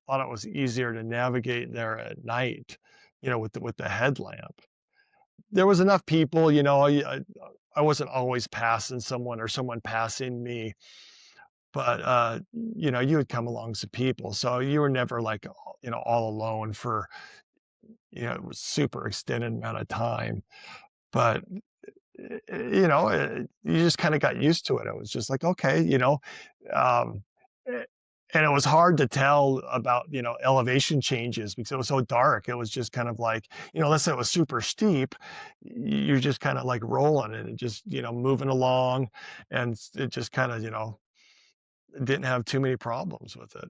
thought it was easier to navigate there at night, with the headlamp. There was enough people, I wasn't always passing someone or someone passing me, but, you would come along some people, so you were never like, all alone for, super extended amount of time. But, you just kind of got used to it. It was just like, okay, um, eh, and it was hard to tell about, elevation changes because it was so dark. It was just kind of like, let's say it was super steep, you're just kind of like rolling and just, moving along, and it just kind of, didn't have too many problems with it.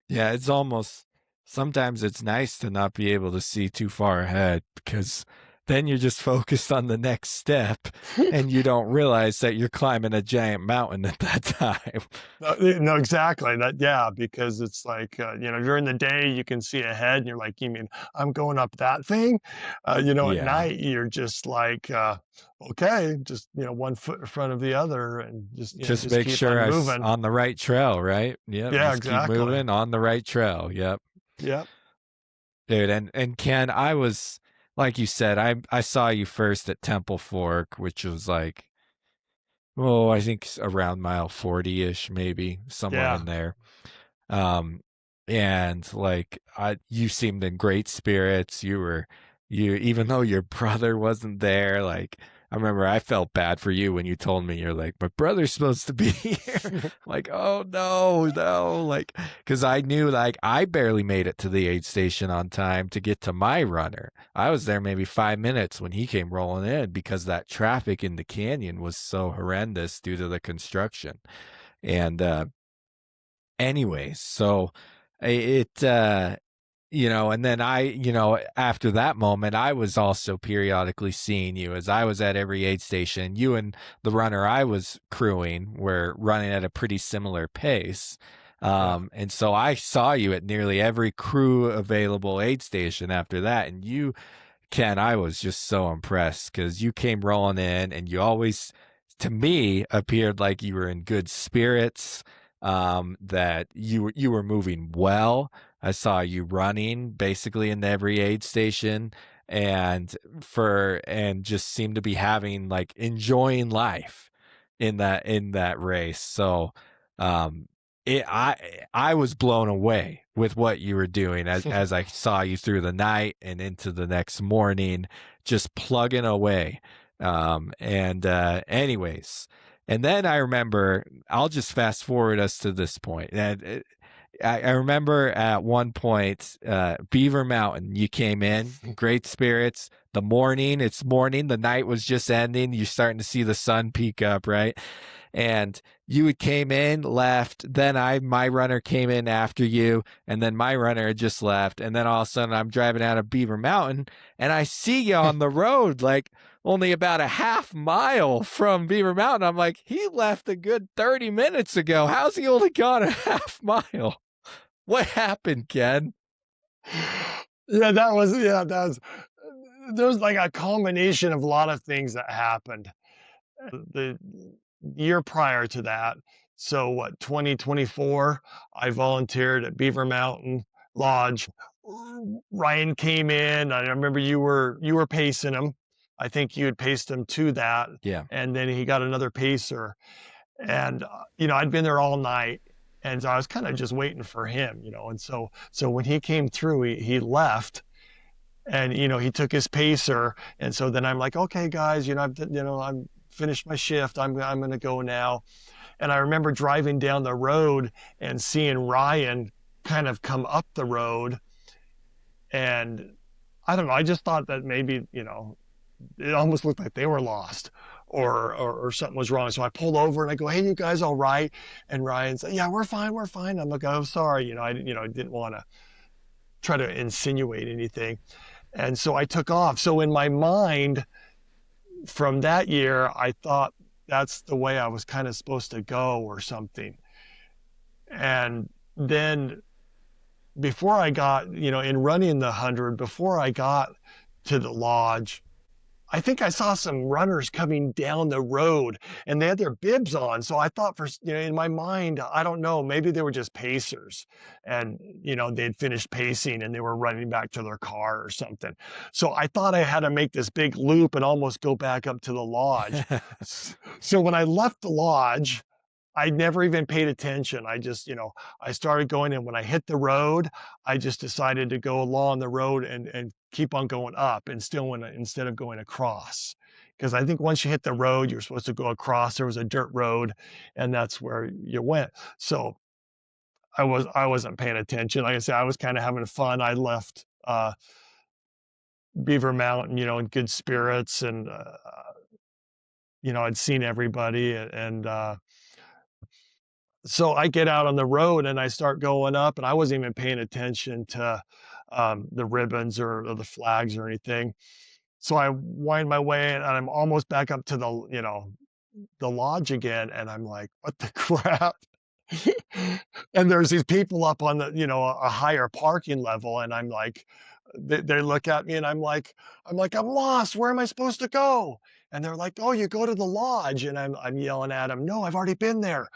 Yeah, it's almost, sometimes it's nice to not be able to see too far ahead, because then you're just focused on the next step and you don't realize that you're climbing a giant mountain at that time. No, no, exactly. Yeah, because it's like, during the day you can see ahead and you're like, you mean I'm going up that thing? At Yeah. night you're just like, okay, just, one foot in front of the other and just, Just just make keep sure on I was moving. on the right trail, right? Yep. Yeah, Just keep exactly. moving on the right trail. Yep. Yep. Dude, and Ken, I was, like you said, I saw you first at Temple Fork, which was like, oh, I think around mile 40-ish, maybe somewhere Yeah. in there. Um, and like, you seemed in great spirits. You, even though your brother wasn't there, like, I remember I felt bad for you when you told me, you're like, my brother's supposed to be here. Like, oh no, like, because I knew, like, I barely made it to the aid station on time to get to my runner. I was there maybe 5 minutes when he came rolling in, because that traffic in the canyon was so horrendous due to the construction. And anyways, so it and then after that moment, I was also periodically seeing you, as I was at every aid station. You and the runner I was crewing were running at a pretty similar pace. Yeah. And so I saw you at nearly every crew available aid station after that. And you, Ken, I was just so impressed, because you came rolling in and you always, to me, appeared like you were in good spirits, that you were moving well. I saw you running basically in every aid station, and just seemed to be having, like, enjoying life in that race. So um I was blown away with what you were doing, as I saw you through the night and into the next morning, just plugging away. And anyways, and then I remember, I'll just fast forward us to this point. And I remember at one point, Beaver Mountain, you came in, great spirits. It's morning, the night was just ending. You're starting to see the sun peek up, right? And you had came in, left, then my runner came in after you, and then my runner had just left, and then all of a sudden I'm driving out of Beaver Mountain and I see you on the road, like, only about a half mile from Beaver Mountain. I'm like, he left a good 30 minutes ago. How's he only gone a half mile? What happened, Ken? Yeah, that was there was like a culmination of a lot of things that happened. The year prior to that, so what, 2024, I volunteered at Beaver Mountain Lodge. Ryan came in. I remember you were pacing him. I think you had paced him to that, Yeah. and then he got another pacer. And I'd been there all night, and so I was kind of just waiting for him. And so when he came through, he left, and he took his pacer, and so then I'm like, okay, guys, I'm finished my shift. I'm gonna go now. And I remember driving down the road and seeing Ryan kind of come up the road, and I don't know. I just thought that maybe it almost looked like they were lost. Or something was wrong. So I pulled over and I go, "Hey, you guys all right?" And Ryan said, "Yeah, we're fine, we're fine." I'm like, "Oh, sorry." I didn't want to try to insinuate anything. And so I took off. So in my mind, from that year, I thought that's the way I was kind of supposed to go or something. And then before I got, in running the 100, before I got to the lodge, I think I saw some runners coming down the road and they had their bibs on. So I thought in my mind, I don't know, maybe they were just pacers and, they'd finished pacing and they were running back to their car or something. So I thought I had to make this big loop and almost go back up to the lodge. So when I left the lodge, I never even paid attention. I just, I started going, and when I hit the road, I just decided to go along the road and keep on going up and still instead of going across. Because I think once you hit the road, you're supposed to go across. There was a dirt road, and that's where you went. So I wasn't paying attention. Like I said, I was kind of having fun. I left Beaver Mountain, in good spirits, and I'd seen everybody, and so I get out on the road and I start going up, and I wasn't even paying attention to the ribbons or the flags or anything. So I wind my way and I'm almost back up to the lodge again, and I'm like, what the crap? And there's these people up on a higher parking level, and I'm like, they look at me and I'm lost. Where am I supposed to go? And they're like, oh, you go to the lodge. And I'm yelling at them, no, I've already been there.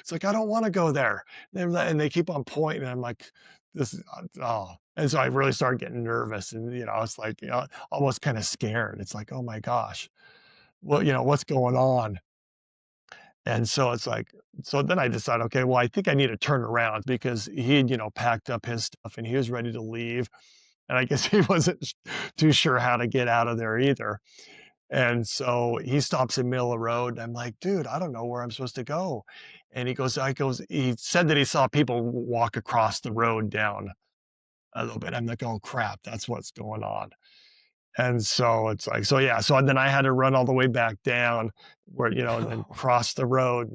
It's like, I don't want to go there. And they keep on pointing. And I'm like, this is, oh. And so I really started getting nervous, and, it's like, almost kind of scared. It's like, oh my gosh, well, what's going on? And so it's like, so then I decided, okay, well, I think I need to turn around because he'd, packed up his stuff and he was ready to leave. And I guess he wasn't too sure how to get out of there either. And so he stops in the middle of the road, and I'm like, dude, I don't know where I'm supposed to go. And he said that he saw people walk across the road down a little bit. I'm like, oh crap, that's what's going on. And so it's like, so yeah, so then I had to run all the way back down where, and then cross the road.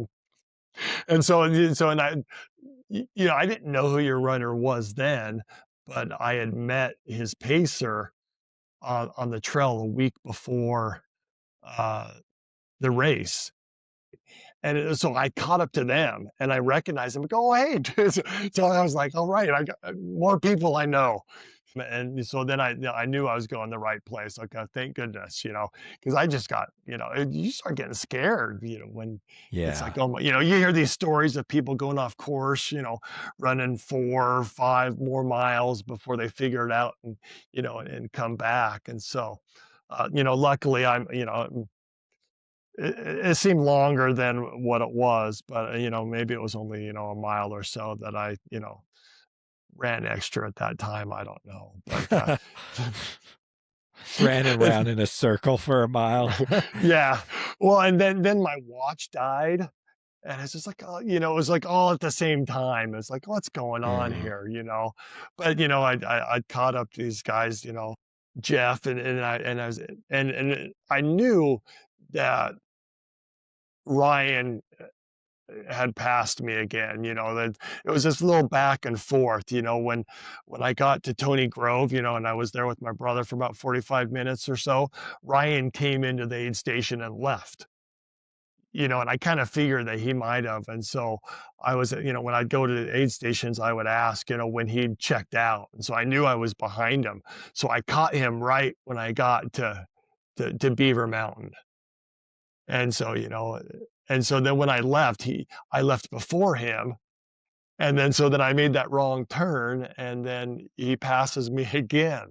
And and I didn't know who your runner was then, but I had met his pacer on the trail a week before uh, the race. And so I caught up to them and I recognized them and go, oh, hey. So I was like, all right, I got more people I know. And so then I knew I was going the right place. Like, thank goodness, because I just got, you start getting scared, when it's like, Yeah. oh my, you hear these stories of people going off course, running 4 or 5 more miles before they figure it out and come back. And so, luckily it seemed longer than what it was, but maybe it was only, a mile or so that I, ran extra at that time. I don't know, but Ran around in a circle for a mile. yeah. Well, and then my watch died, and it's just like, it was like all at the same time. It's like, what's going on Mhm. here? But I caught up to these guys, Jeff, and I knew that Ryan had passed me again. That it was this little back and forth. When I got to Tony Grove, and I was there with my brother for about 45 minutes or so, Ryan came into the aid station and left. And I kind of figured that he might have. And so I was, when I'd go to the aid stations, I would ask, when he'd checked out. And so I knew I was behind him. So I caught him right when I got to Beaver Mountain. And so, then when I left before him. And then so then I made that wrong turn and then he passes me again,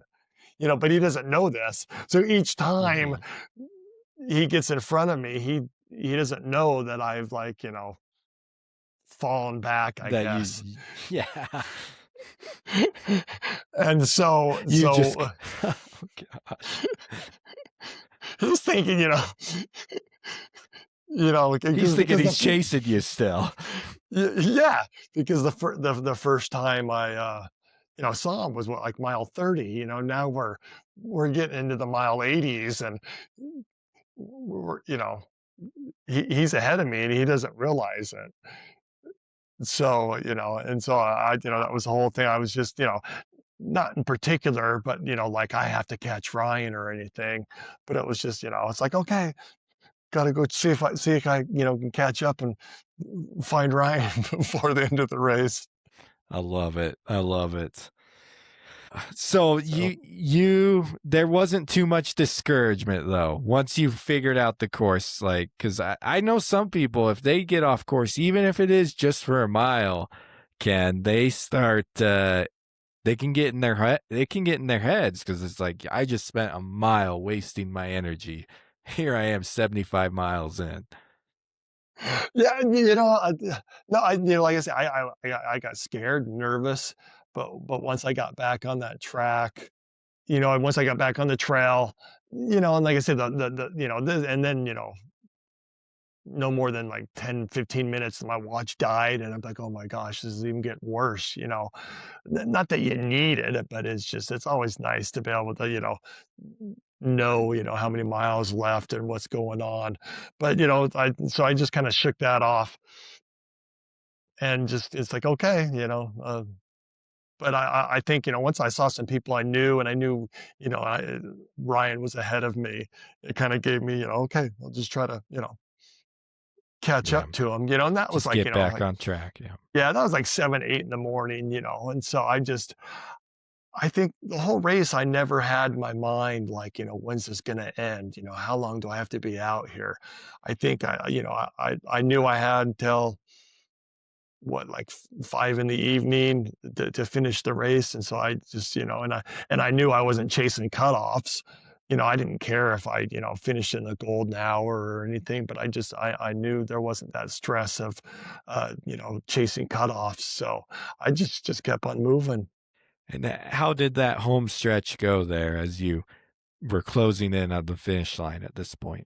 but he doesn't know this. So each time Mhm. he gets in front of me, he doesn't know that I've fallen back, I That guess. yeah. And so You just so oh gosh. he's thinking, He's thinking because he's chasing you still. yeah, because the first time I saw him was what, like mile 30. Now we're getting into the mile 80s and we're, he's ahead of me and he doesn't realize it. So, and so that was the whole thing. I was just, not in particular, but like I have to catch Ryan or anything. But it was just, it's like, okay, gotta go see if I can catch up and find Ryan before the end of the race. I love it. I love it. So So there wasn't too much discouragement though. Once you figured out the course, like, cause I know some people, if they get off course, even if it is just for a mile, they start, they can get in they can get in their heads. Cause it's like, I just spent a mile wasting my energy. Here I am 75 miles in. yeah, no, like I said, I got scared, nervous, but once I got back on that track, and once I got back on the trail, and like I said, and then no more than like 10, 15 minutes, my watch died, and I'm like, oh my gosh, this is even getting worse. Not that you need it, but it's always nice to be able to know how many miles left and what's going on. But I just kind of shook that off and just it's like okay, but I think once I saw some people I knew and I knew Ryan was ahead of me, it kind of gave me okay, I'll just try to catch Yeah. up to him, and that was Just like get back on track. Yeah. yeah, that was like 7, 8 in the morning, and so I think the whole race, I never had in my mind, like, when's this gonna end? How long do I have to be out here? I think I knew I had until what, like 5 in the evening to finish the race. And so I just, and I knew I wasn't chasing cutoffs. I didn't care if I, finished in the golden hour or anything, but I knew there wasn't that stress of, chasing cutoffs. So I just kept on moving. And how did that home stretch go there as you were closing in on the finish line at this point?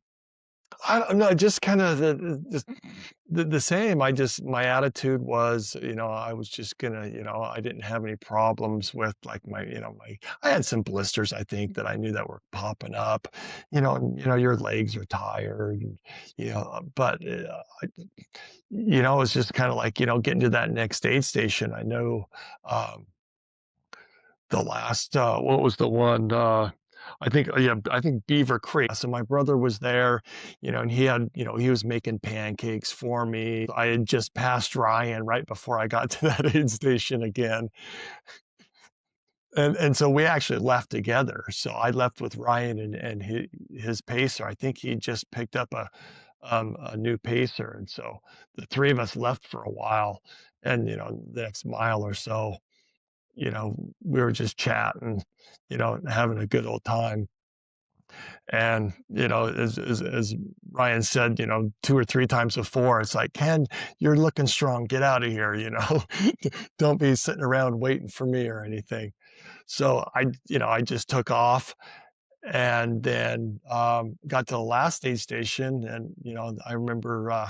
I don't know, just kind of the same. My attitude was, I was just gonna, I didn't have any problems with like I had some blisters, I think, that I knew that were popping up, and, your legs are tired, and, but, it was just kind of like, getting to that next aid station. I know, um, the last, what was the one, I think Beaver Creek. So my brother was there, and he was making pancakes for me. I had just passed Ryan right before I got to that aid station again. And so we actually left together. So I left with Ryan and his pacer. I think he just picked up a new pacer. And so the three of us left for a while. And, the next mile or so, we were just chatting, having a good old time. And, as Ryan said, 2 or 3 times before, it's like, "Ken, you're looking strong. Get out of here, Don't be sitting around waiting for me or anything." So I just took off and then, got to the last aid station and, I remember,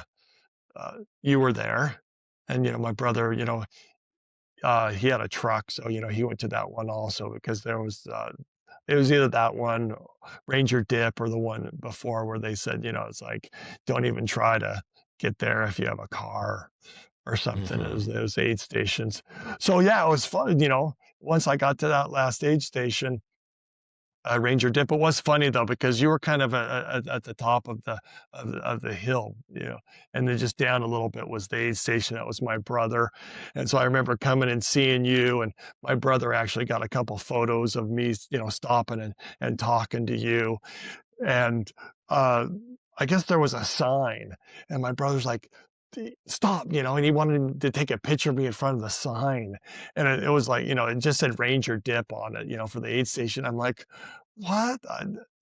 you were there and, my brother, he had a truck, so, he went to that one also because it was either that one, Ranger Dip, or the one before where they said, it's like, "Don't even try to get there if you have a car or something. Hmm. It was aid stations. So yeah, it was fun. Once I got to that last aid station, Ranger Dip. It was funny though because you were kind of at the top of the hill, and then just down a little bit was the aid station. That was my brother, and so I remember coming and seeing you, and my brother actually got a couple photos of me, stopping and talking to you, and uh, I guess there was a sign, and my brother's like, Stop," and he wanted to take a picture of me in front of the sign. And it was like, it just said Ranger Dip on it, for the aid station. I'm like, what?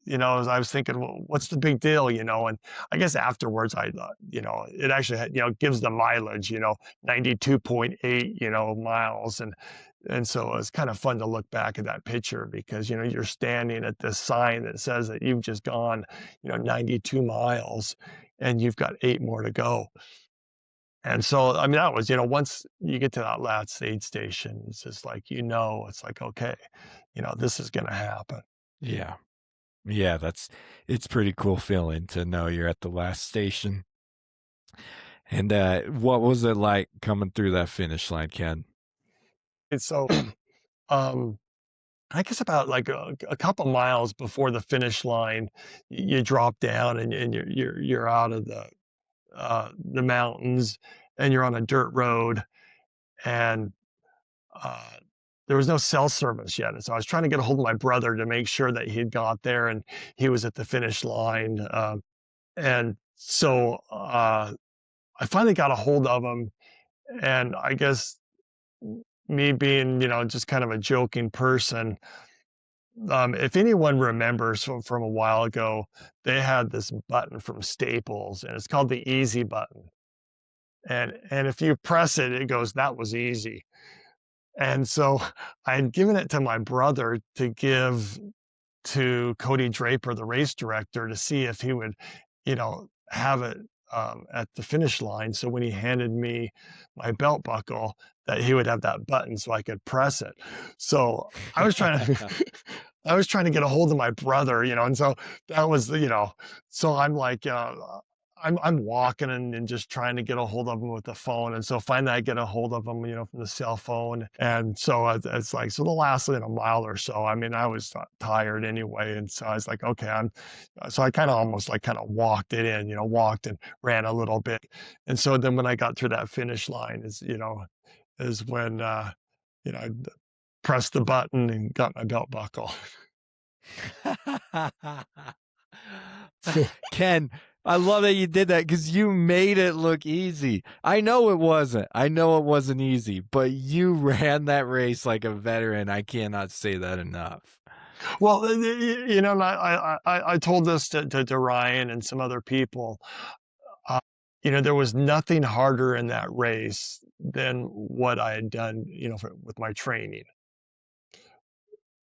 As I was thinking, well, what's the big deal, And I guess afterwards, I thought, it actually had, gives the mileage, 92.8, miles. And so it's kind of fun to look back at that picture because, you're standing at this sign that says that you've just gone, 92 miles and you've got 8 more to go. And so, I mean, that was, once you get to that last aid station, it's just like, it's like, okay, this is going to happen. Yeah. Yeah, it's pretty cool feeling to know you're at the last station. And what was it like coming through that finish line, Ken? And so, um, I guess about like a couple miles before the finish line, you drop down and you're out of the mountains and you're on a dirt road and uh, there was no cell service yet. And so I was trying to get a hold of my brother to make sure that he had got there and he was at the finish line. And so I finally got a hold of him. And I guess me being, just kind of a joking person, if anyone remembers from a while ago, they had this button from Staples and it's called the easy button. And if you press it, it goes, that was easy. And so I had given it to my brother to give to Cody Draper, the race director, to see if he would, have it at the finish line. So when he handed me my belt buckle, that he would have that button so I could press it. So I was trying to, I was trying to get a hold of my brother, and so that was so I'm like, I'm walking and just trying to get a hold of him with the phone, and so finally I get a hold of him, from the cell phone, and so it's like so the last mile or so. I mean, I was tired anyway, and so I was like, okay, so I kind of almost like kind of walked it in, walked and ran a little bit, and so then when I got through that finish line, is when I pressed the button and got my belt buckle. Ken, I love that you did that because you made it look easy. I know it wasn't. I know it wasn't easy, but you ran that race like a veteran. I cannot say that enough. Well, and I told this to Ryan and some other people. Uh, there was nothing harder in that race than what I had done, with my training.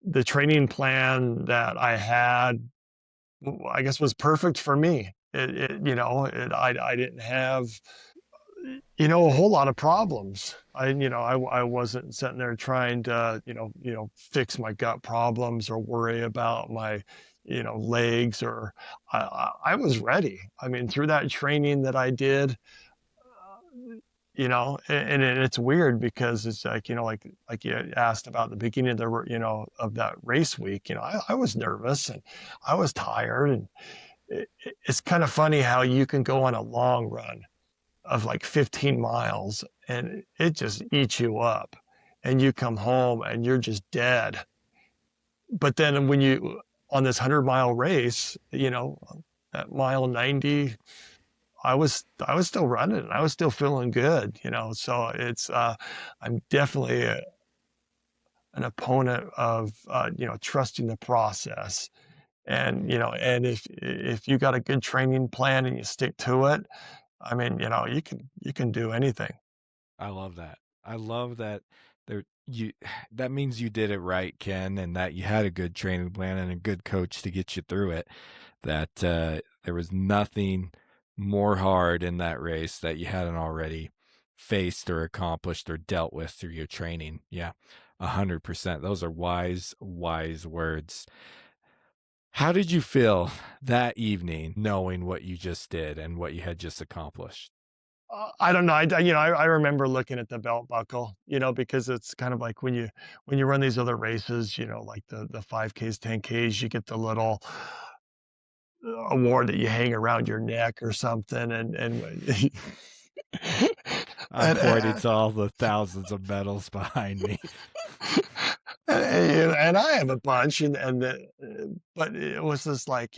The training plan that I had, I guess, was perfect for me. I didn't have, a whole lot of problems. I wasn't sitting there trying to, fix my gut problems or worry about my, legs or I was ready. I mean, through that training that I did, and it's weird because it's like, like you asked about the beginning of of that race week, I was nervous and I was tired and it's kind of funny how you can go on a long run of like 15 miles and it just eats you up and you come home and you're just dead. But then when you on this 100-mile race, at mile 90, I was still running and I was still feeling good, so it's I'm definitely an opponent of trusting the process. And and if you got a good training plan and you stick to it, I mean, you can do anything. I love that. I love that there you that means you did it right, Ken, and that you had a good training plan and a good coach to get you through it. That there was nothing more hard in that race that you hadn't already faced or accomplished or dealt with through your training. Yeah, 100%. Those are wise, wise words. How did you feel that evening knowing what you just did and what you had just accomplished? I don't know, I remember looking at the belt buckle, because it's kind of like when you run these other races, like the 5Ks, 10Ks, you get the little award that you hang around your neck or something, and I'm and pointing and to all the thousands of medals behind me. and I have a bunch, but it was just like,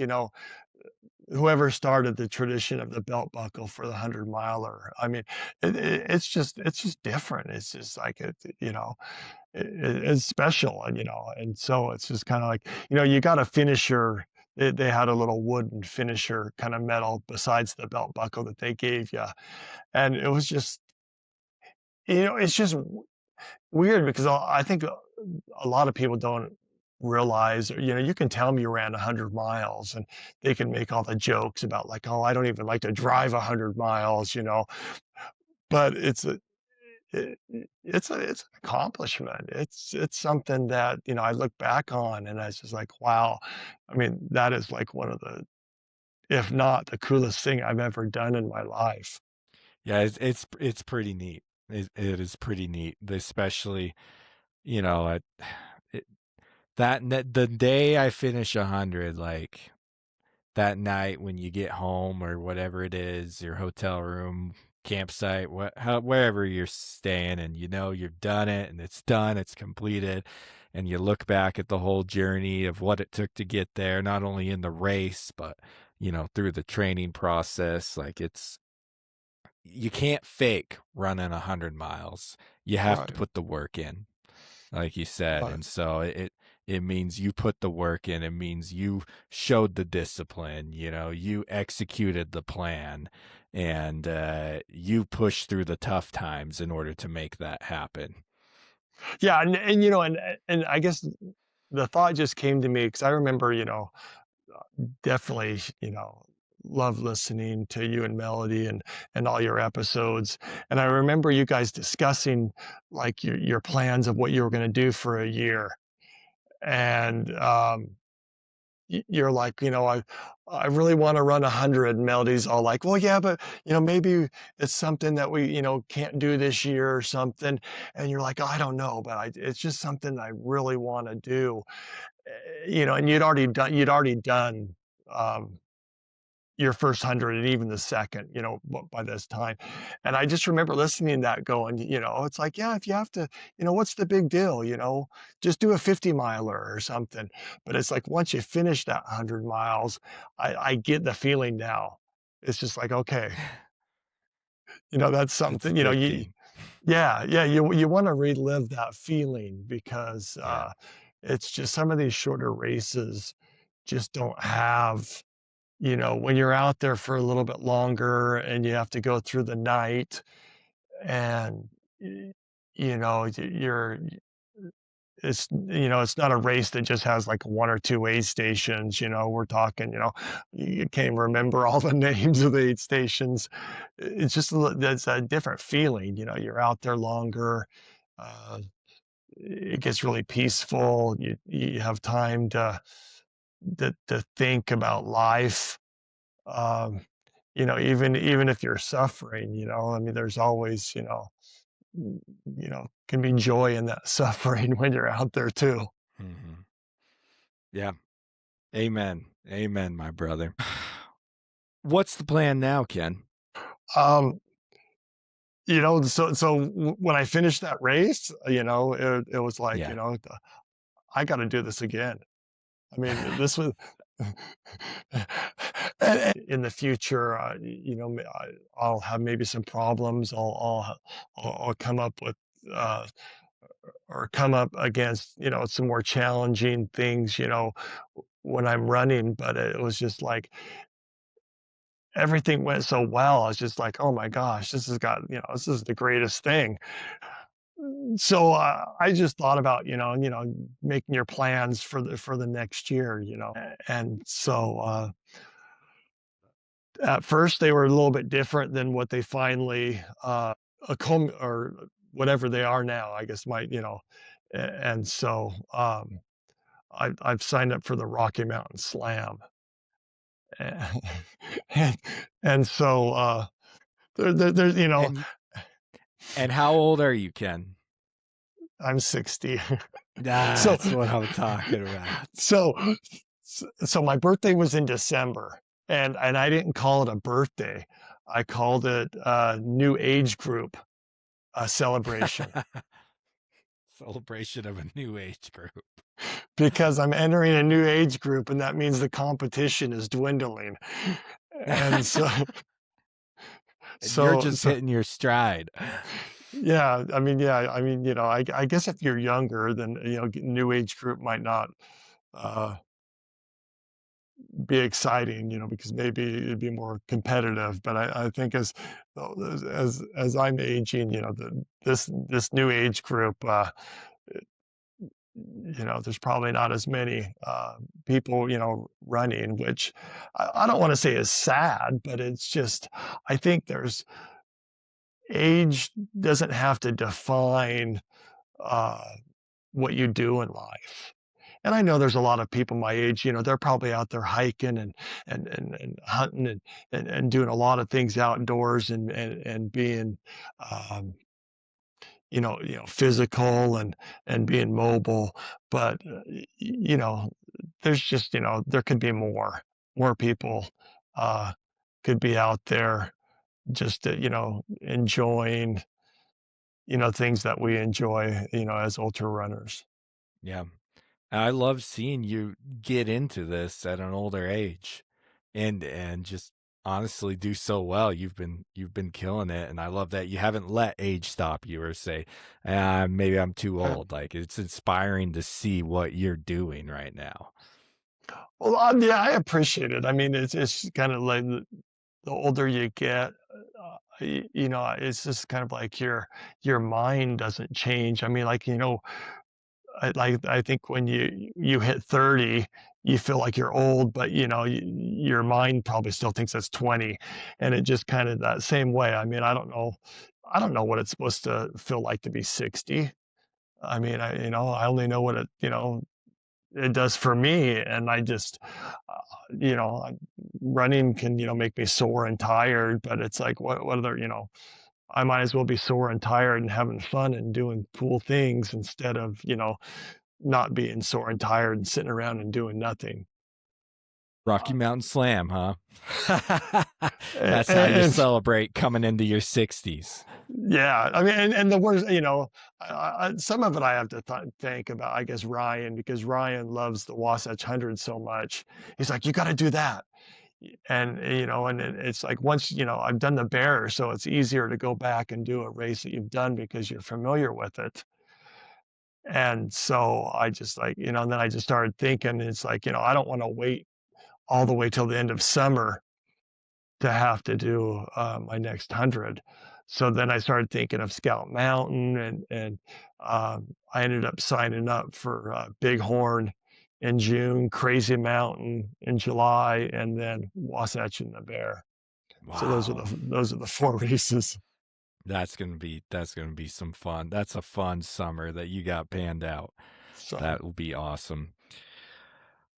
whoever started the tradition of the belt buckle for the 100 miler. I mean, it's just different. It's just like it's special, and so it's just kind of like, you got a finisher. They had a little wooden finisher kind of medal besides the belt buckle that they gave you, and it was just, it's just weird because I think a lot of people don't realize, or, you can tell them you ran 100 miles and they can make all the jokes about like, oh, I don't even like to drive 100 miles, but it's an accomplishment. It's something that, I look back on and I was just like, wow. I mean, that is like one of the, if not the coolest thing I've ever done in my life. Yeah, it's pretty neat. It is pretty neat, especially, you know, it, the day I finish 100, like that night when you get home or whatever it is, your hotel room, campsite, wherever you're staying, and you've done it and it's done, it's completed, and you look back at the whole journey of what it took to get there, not only in the race, but through the training process. Like you can't fake running 100 miles. You have to Right. put the work in, like you said. Right. And so it means you put the work in. It means you showed the discipline, you executed the plan, and you pushed through the tough times in order to make that happen. Yeah. And I guess the thought just came to me because I remember, definitely, love listening to you and Melody and all your episodes. And I remember you guys discussing like your plans of what you were going to do for a year. And you're like, I really want to run 100. Melody's all like, well, yeah, but maybe it's something that we can't do this year or something. And you're like, I don't know, but it's just something I really want to do. And you'd already done um, your first 100 and even the second, by this time. And I just remember listening to that going, it's like, yeah, if you have to, what's the big deal? Just do a 50 miler or something. But it's like once you finish that 100 miles, I get the feeling now. It's just like, okay, that's It's something, addicting. yeah, yeah, you want to relive that feeling because Yeah. it's just some of these shorter races just don't have, when you're out there for a little bit longer and you have to go through the night and you're it's not a race that just has like one or two aid stations. We're talking, you can't even remember all the names of the aid stations. It's just that's a different feeling. You're out there longer. uh, it gets really peaceful. You have time to think about life. um, even if you're suffering, I mean, there's always, can be joy in that suffering when you're out there too. Hmm. Yeah. Amen. Amen, my brother. What's the plan now, Ken? Um, when I finished that race, it was like, Yeah. I got to do this again. I mean, this was, and in the future, I'll have maybe some problems. I'll come up with, uh, or come up against, some more challenging things, when I'm running. But it was just like everything went so well. I was just like, oh my gosh, this is the greatest thing. So I just thought about, making your plans for the next year, and so at first they were a little bit different than what they finally or whatever they are now. I guess and so I've signed up for the Rocky Mountain Slam. And, and so there's, And and how old are you, Ken? I'm 60. So, That's what I'm talking about. so, so my birthday was in December, and I didn't call it a birthday. I called it a new age group, a celebration, Celebration of a new age group. because I'm entering a new age group, and that means the competition is dwindling. And so, And you're so, just so, hitting your stride. yeah, I mean, I guess if you're younger, then new age group might not uh, be exciting, because maybe it'd be more competitive. But I think as I'm aging, this new age group, there's probably not as many people, running, which I don't want to say is sad, but it's just I think there's age doesn't have to define uh, what you do in life. And I know there's a lot of people my age, they're probably out there hiking and hunting and doing a lot of things outdoors and being, um, physical and being mobile. But, there's just, there could be more people uh, could be out there just, enjoying, things that we enjoy, as ultra runners. Yeah. And I love seeing you get into this at an older age and just honestly do so well. You've been killing it. And I love that you haven't let age stop you or say, maybe I'm too old. Like it's inspiring to see what you're doing right now. Well, yeah, I appreciate it. I mean, it's kind of like the older you get, it's just kind of like your mind doesn't change. I mean, like I think when you hit 30, you feel like you're old, but your mind probably still thinks it's 20, and it just kind of that same way. I mean, I don't know what it's supposed to feel like to be 60. I mean, I only know what it does for me, and I just running can make me sore and tired, but it's like what other I might as well be sore and tired and having fun and doing cool things instead of not being sore and tired and sitting around and doing nothing. Rocky Mountain Slam, huh? That's how you And celebrate coming into your 60s. yeah, I mean, and the worst, some of it I have to think about, I guess, Ryan, because Ryan loves the Wasatch 100 so much. He's like, you got to do that. And, and it's like once, I've done the bear, so it's easier to go back and do a race that you've done because you're familiar with it. And so I just like, and then I just started thinking, it's like, I don't want to wait all the way till the end of summer to have to do my next 100. So then I started thinking of Scout Mountain, and I ended up signing up for Bighorn in June, Crazy Mountain in July, and then Wasatch and the Bear. So Wow. those are the four races. That's gonna be some fun. That's a fun summer that you got panned out. So That will be awesome.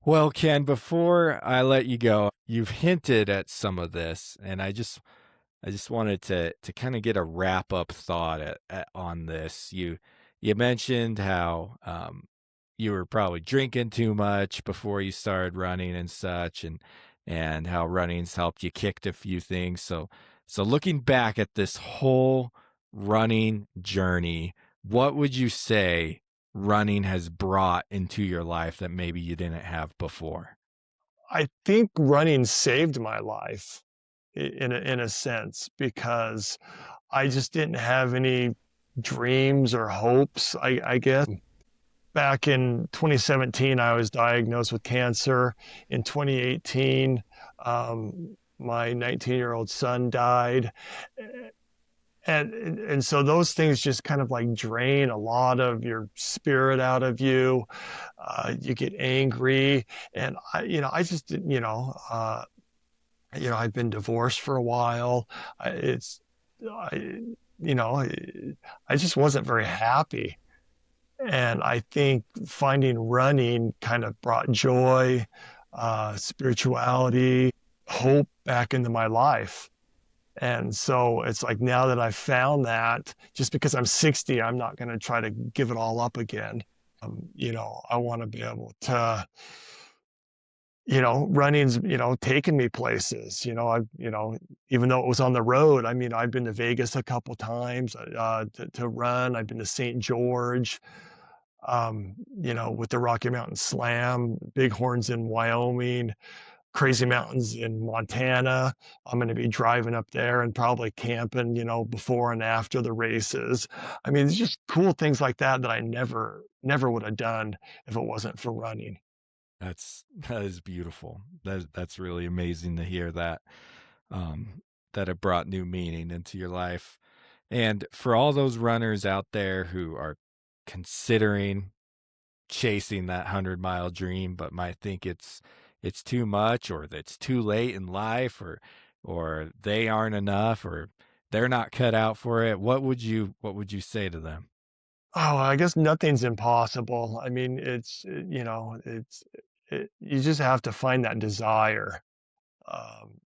Well, Ken, before I let you go, you've hinted at some of this, and I just wanted to kind of get a wrap up thought on this. You mentioned how you were probably drinking too much before you started running and such, and how running's helped you kicked a few things. So looking back at this whole running journey, what would you say running has brought into your life that maybe you didn't have before? I think running saved my life in a sense, because I just didn't have any dreams or hopes, I guess. Back in 2017, I was diagnosed with cancer. In 2018, my 19-year-old son died. And so those things just kind of like drain a lot of your spirit out of you. You get angry, and I just didn't, I've been divorced for a while. I, I, I just wasn't very happy. And I think finding running kind of brought joy, spirituality, hope back into my life. And so it's like now that I've found that, just because I'm 60, I'm not going to try to give it all up again. I want to be able to, running's, taken me places, even though it was on the road. I mean, I've been to Vegas a couple times to run. I've been to St. George, with the Rocky Mountain Slam, Bighorns in Wyoming, Crazy Mountains in Montana. I'm going to be driving up there and probably camping, before and after the races. I mean, it's just cool things like that that I never would have done if it wasn't for running. That is beautiful. That's really amazing to hear that, that it brought new meaning into your life. And for all those runners out there who are considering chasing that 100-mile dream, but might think it's too much, or that it's too late in life, or they aren't enough, or they're not cut out for it, what would you say to them? Oh, I guess nothing's impossible. I mean, you just have to find that desire.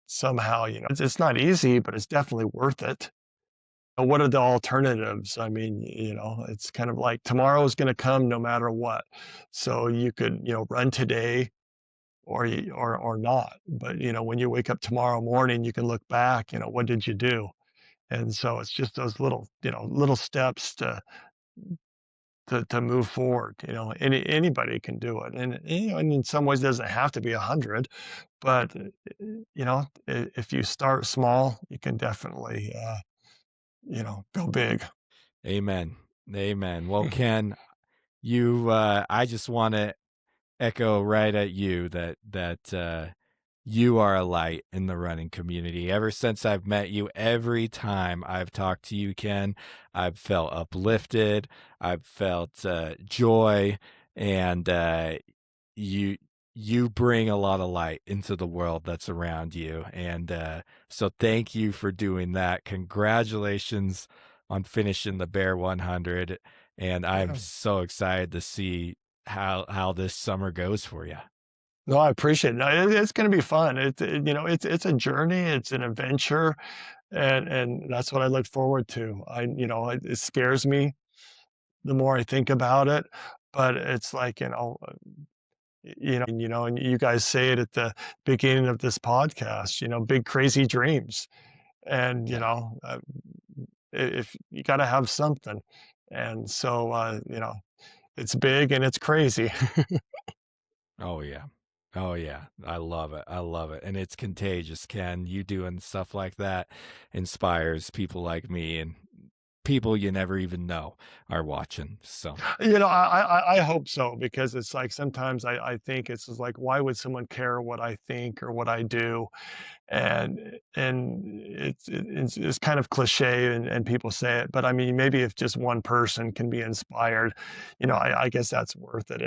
Somehow, it's not easy, but it's definitely worth it. What are the alternatives? I mean, it's kind of like tomorrow is going to come no matter what. So you could, run today or not. But, when you wake up tomorrow morning, you can look back, what did you do? And so it's just those little steps to move forward. Anybody can do it. And in some ways it doesn't have to be 100, but if you start small, you can definitely go big. Amen. Amen. Well, Ken, I just want to echo right at you that you are a light in the running community. Ever since I've met you, every time I've talked to you, Ken, I've felt uplifted. I've felt joy, and you you bring a lot of light into the world that's around you. And so thank you for doing that. Congratulations on finishing the Bear 100. And I'm Yeah. so excited to see how this summer goes for you. No, I appreciate it. No, it's going to be fun. It's a journey. It's an adventure, and that's what I look forward to. It scares me the more I think about it, but it's like, and you guys say it at the beginning of this podcast, big crazy dreams, and Yeah. if you got to have something, and so it's big and it's crazy. Oh yeah. Oh yeah. I love it. I love it. And it's contagious, Ken. You doing stuff like that inspires people like me, and people you never even know are watching. So, I hope so, because it's like sometimes I think it's just like, why would someone care what I think or what I do? And it's kind of cliche, and people say it, but I mean, maybe if just one person can be inspired, I guess that's worth it.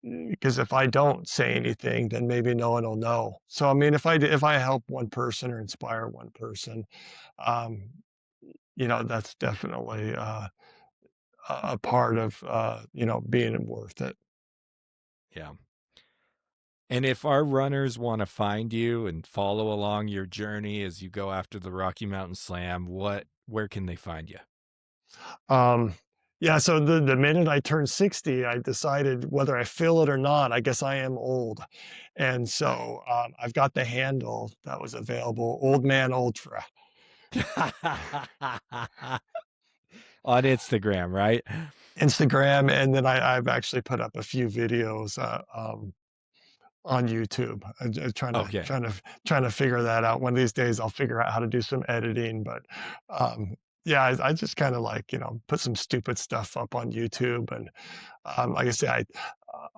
Because if I don't say anything, then maybe no one will know. So I mean, if I help one person or inspire one person, um, that's definitely a part of being worth it. yeah. And if our runners want to find you and follow along your journey as you go after the Rocky Mountain Slam, where can they find you? Um, yeah, so the minute I turned 60, I decided whether I feel it or not, I guess I am old. And so I've got the handle that was available, Old Man Ultra. On Instagram, right? Instagram, and then I've actually put up a few videos on YouTube. Trying to Okay. trying to figure that out. One of these days, I'll figure out how to do some editing. But yeah, I just kind of like put some stupid stuff up on YouTube, and like I say,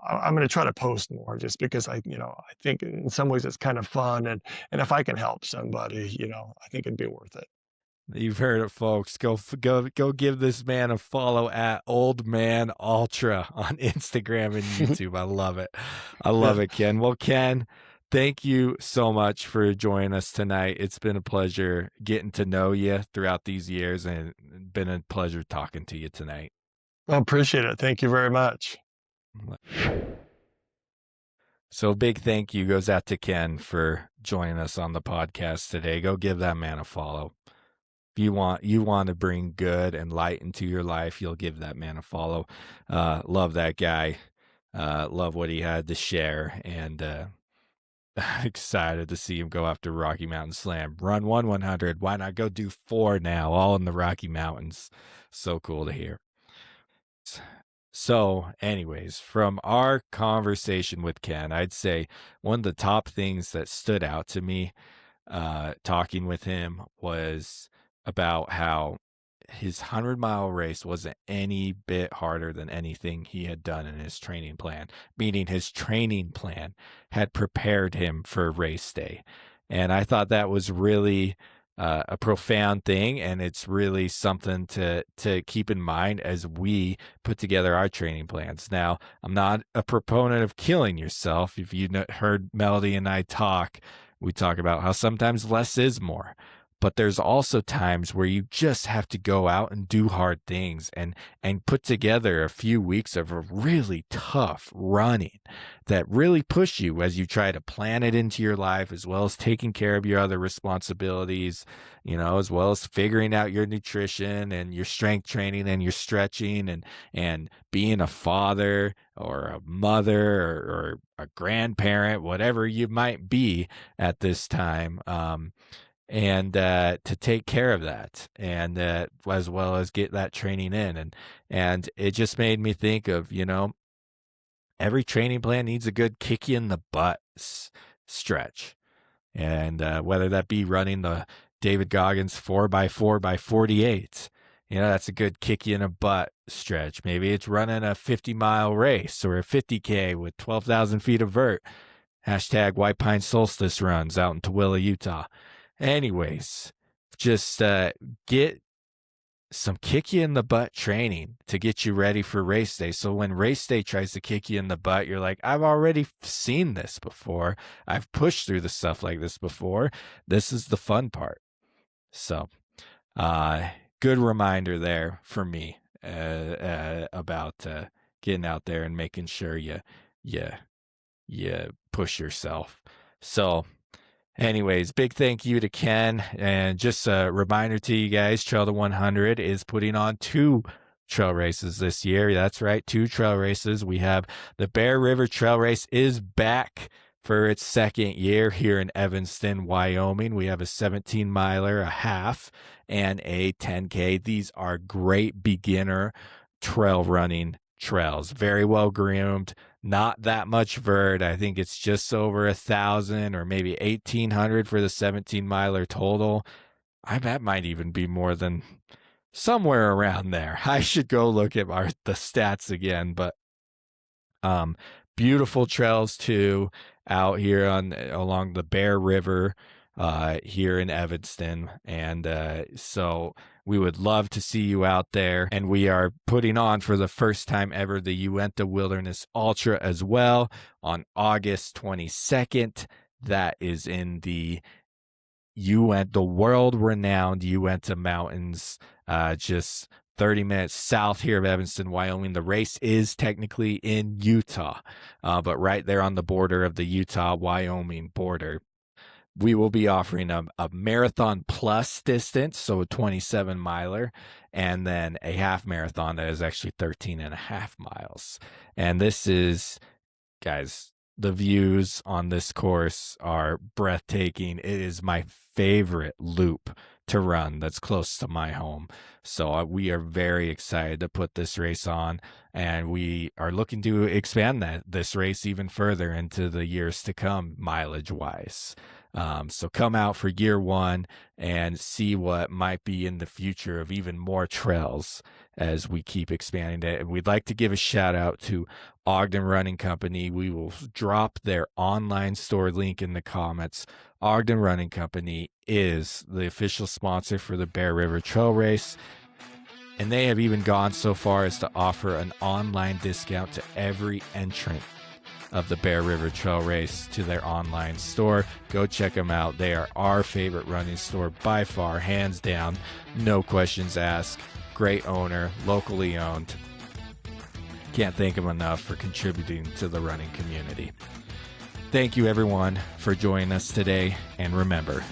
I'm going to try to post more just because I think in some ways it's kind of fun, and if I can help somebody, I think it'd be worth it. You've heard it, folks. Go give this man a follow at Old Man Ultra on Instagram and YouTube. I love it. I love Yeah. it, Ken. Well, Ken, thank you so much for joining us tonight. It's been a pleasure getting to know you throughout these years, and been a pleasure talking to you tonight. I appreciate it. Thank you very much. So a big thank you goes out to Ken for joining us on the podcast today. Go give that man a follow. If you want to bring good and light into your life, you'll give that man a follow. Love that guy. Love what he had to share, and excited to see him go after Rocky Mountain Slam. Run 100. Why not go do 4 now, all in the Rocky Mountains? So cool to hear. So, anyways, from our conversation with Ken, I'd say one of the top things that stood out to me talking with him was about how his 100-mile race wasn't any bit harder than anything he had done in his training plan, meaning his training plan had prepared him for race day. And I thought that was really a profound thing, and it's really something to keep in mind as we put together our training plans. Now, I'm not a proponent of killing yourself. If you heard Melody and I talk, we talk about how sometimes less is more. But there's also times where you just have to go out and do hard things and put together a few weeks of a really tough running that really push you as you try to plan it into your life, as well as taking care of your other responsibilities, as well as figuring out your nutrition and your strength training and your stretching and being a father or a mother or a grandparent, whatever you might be at this time. And to take care of that, and as well as get that training in, and it just made me think of every training plan needs a good kick you in the butt stretch, and whether that be running the David Goggins 4x4x48, that's a good kick you in the butt stretch. Maybe it's running a 50-mile race or a 50K with 12,000 feet of vert. # White Pine Solstice runs out in Tooele, Utah. Anyways, just get some kick you in the butt training to get you ready for race day. So when race day tries to kick you in the butt, you're like, I've already seen this before. I've pushed through the stuff like this before. This is the fun part. So, good reminder there for me about getting out there and making sure you push yourself. So, anyways, big thank you to Ken. And just a reminder to you guys, Trail to 100 is putting on 2 trail races this year. That's right, 2 trail races. We have the Bear River Trail Race is back for its 2nd year here in Evanston, Wyoming. We have a 17-miler, a half, and a 10K. These are great beginner trail running trails. Very well groomed. Not that much vert. I think it's just over 1,000 or maybe 1,800 for the 17-miler total. That might even be more than somewhere around there. I should go look at the stats again, but beautiful trails too out here along the Bear River here in Evanston, and so we would love to see you out there. And we are putting on for the first time ever the Uinta Wilderness Ultra as well on August 22nd. That is in the world-renowned Uinta Mountains, just 30 minutes south here of Evanston, Wyoming. The race is technically in Utah, but right there on the border of the Utah-Wyoming border. We will be offering a marathon plus distance, so a 27-miler, and then a half marathon that is actually 13.5 miles. And this is, guys, the views on this course are breathtaking. It is my favorite loop to run that's close to my home. So we are very excited to put this race on, and we are looking to expand this race even further into the years to come, mileage-wise. So come out for year 1 and see what might be in the future of even more trails as we keep expanding it. And we'd like to give a shout out to Ogden Running Company. We will drop their online store link in the comments. Ogden Running Company is the official sponsor for the Bear River Trail Race, and they have even gone so far as to offer an online discount to every entrant of the Bear River Trail Race to their online store. Go check them out. They are our favorite running store by far, hands down, no questions asked. Great owner, locally owned. Can't thank them enough for contributing to the running community. Thank you, everyone, for joining us today. And remember,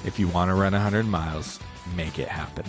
if you want to run 100 miles, make it happen.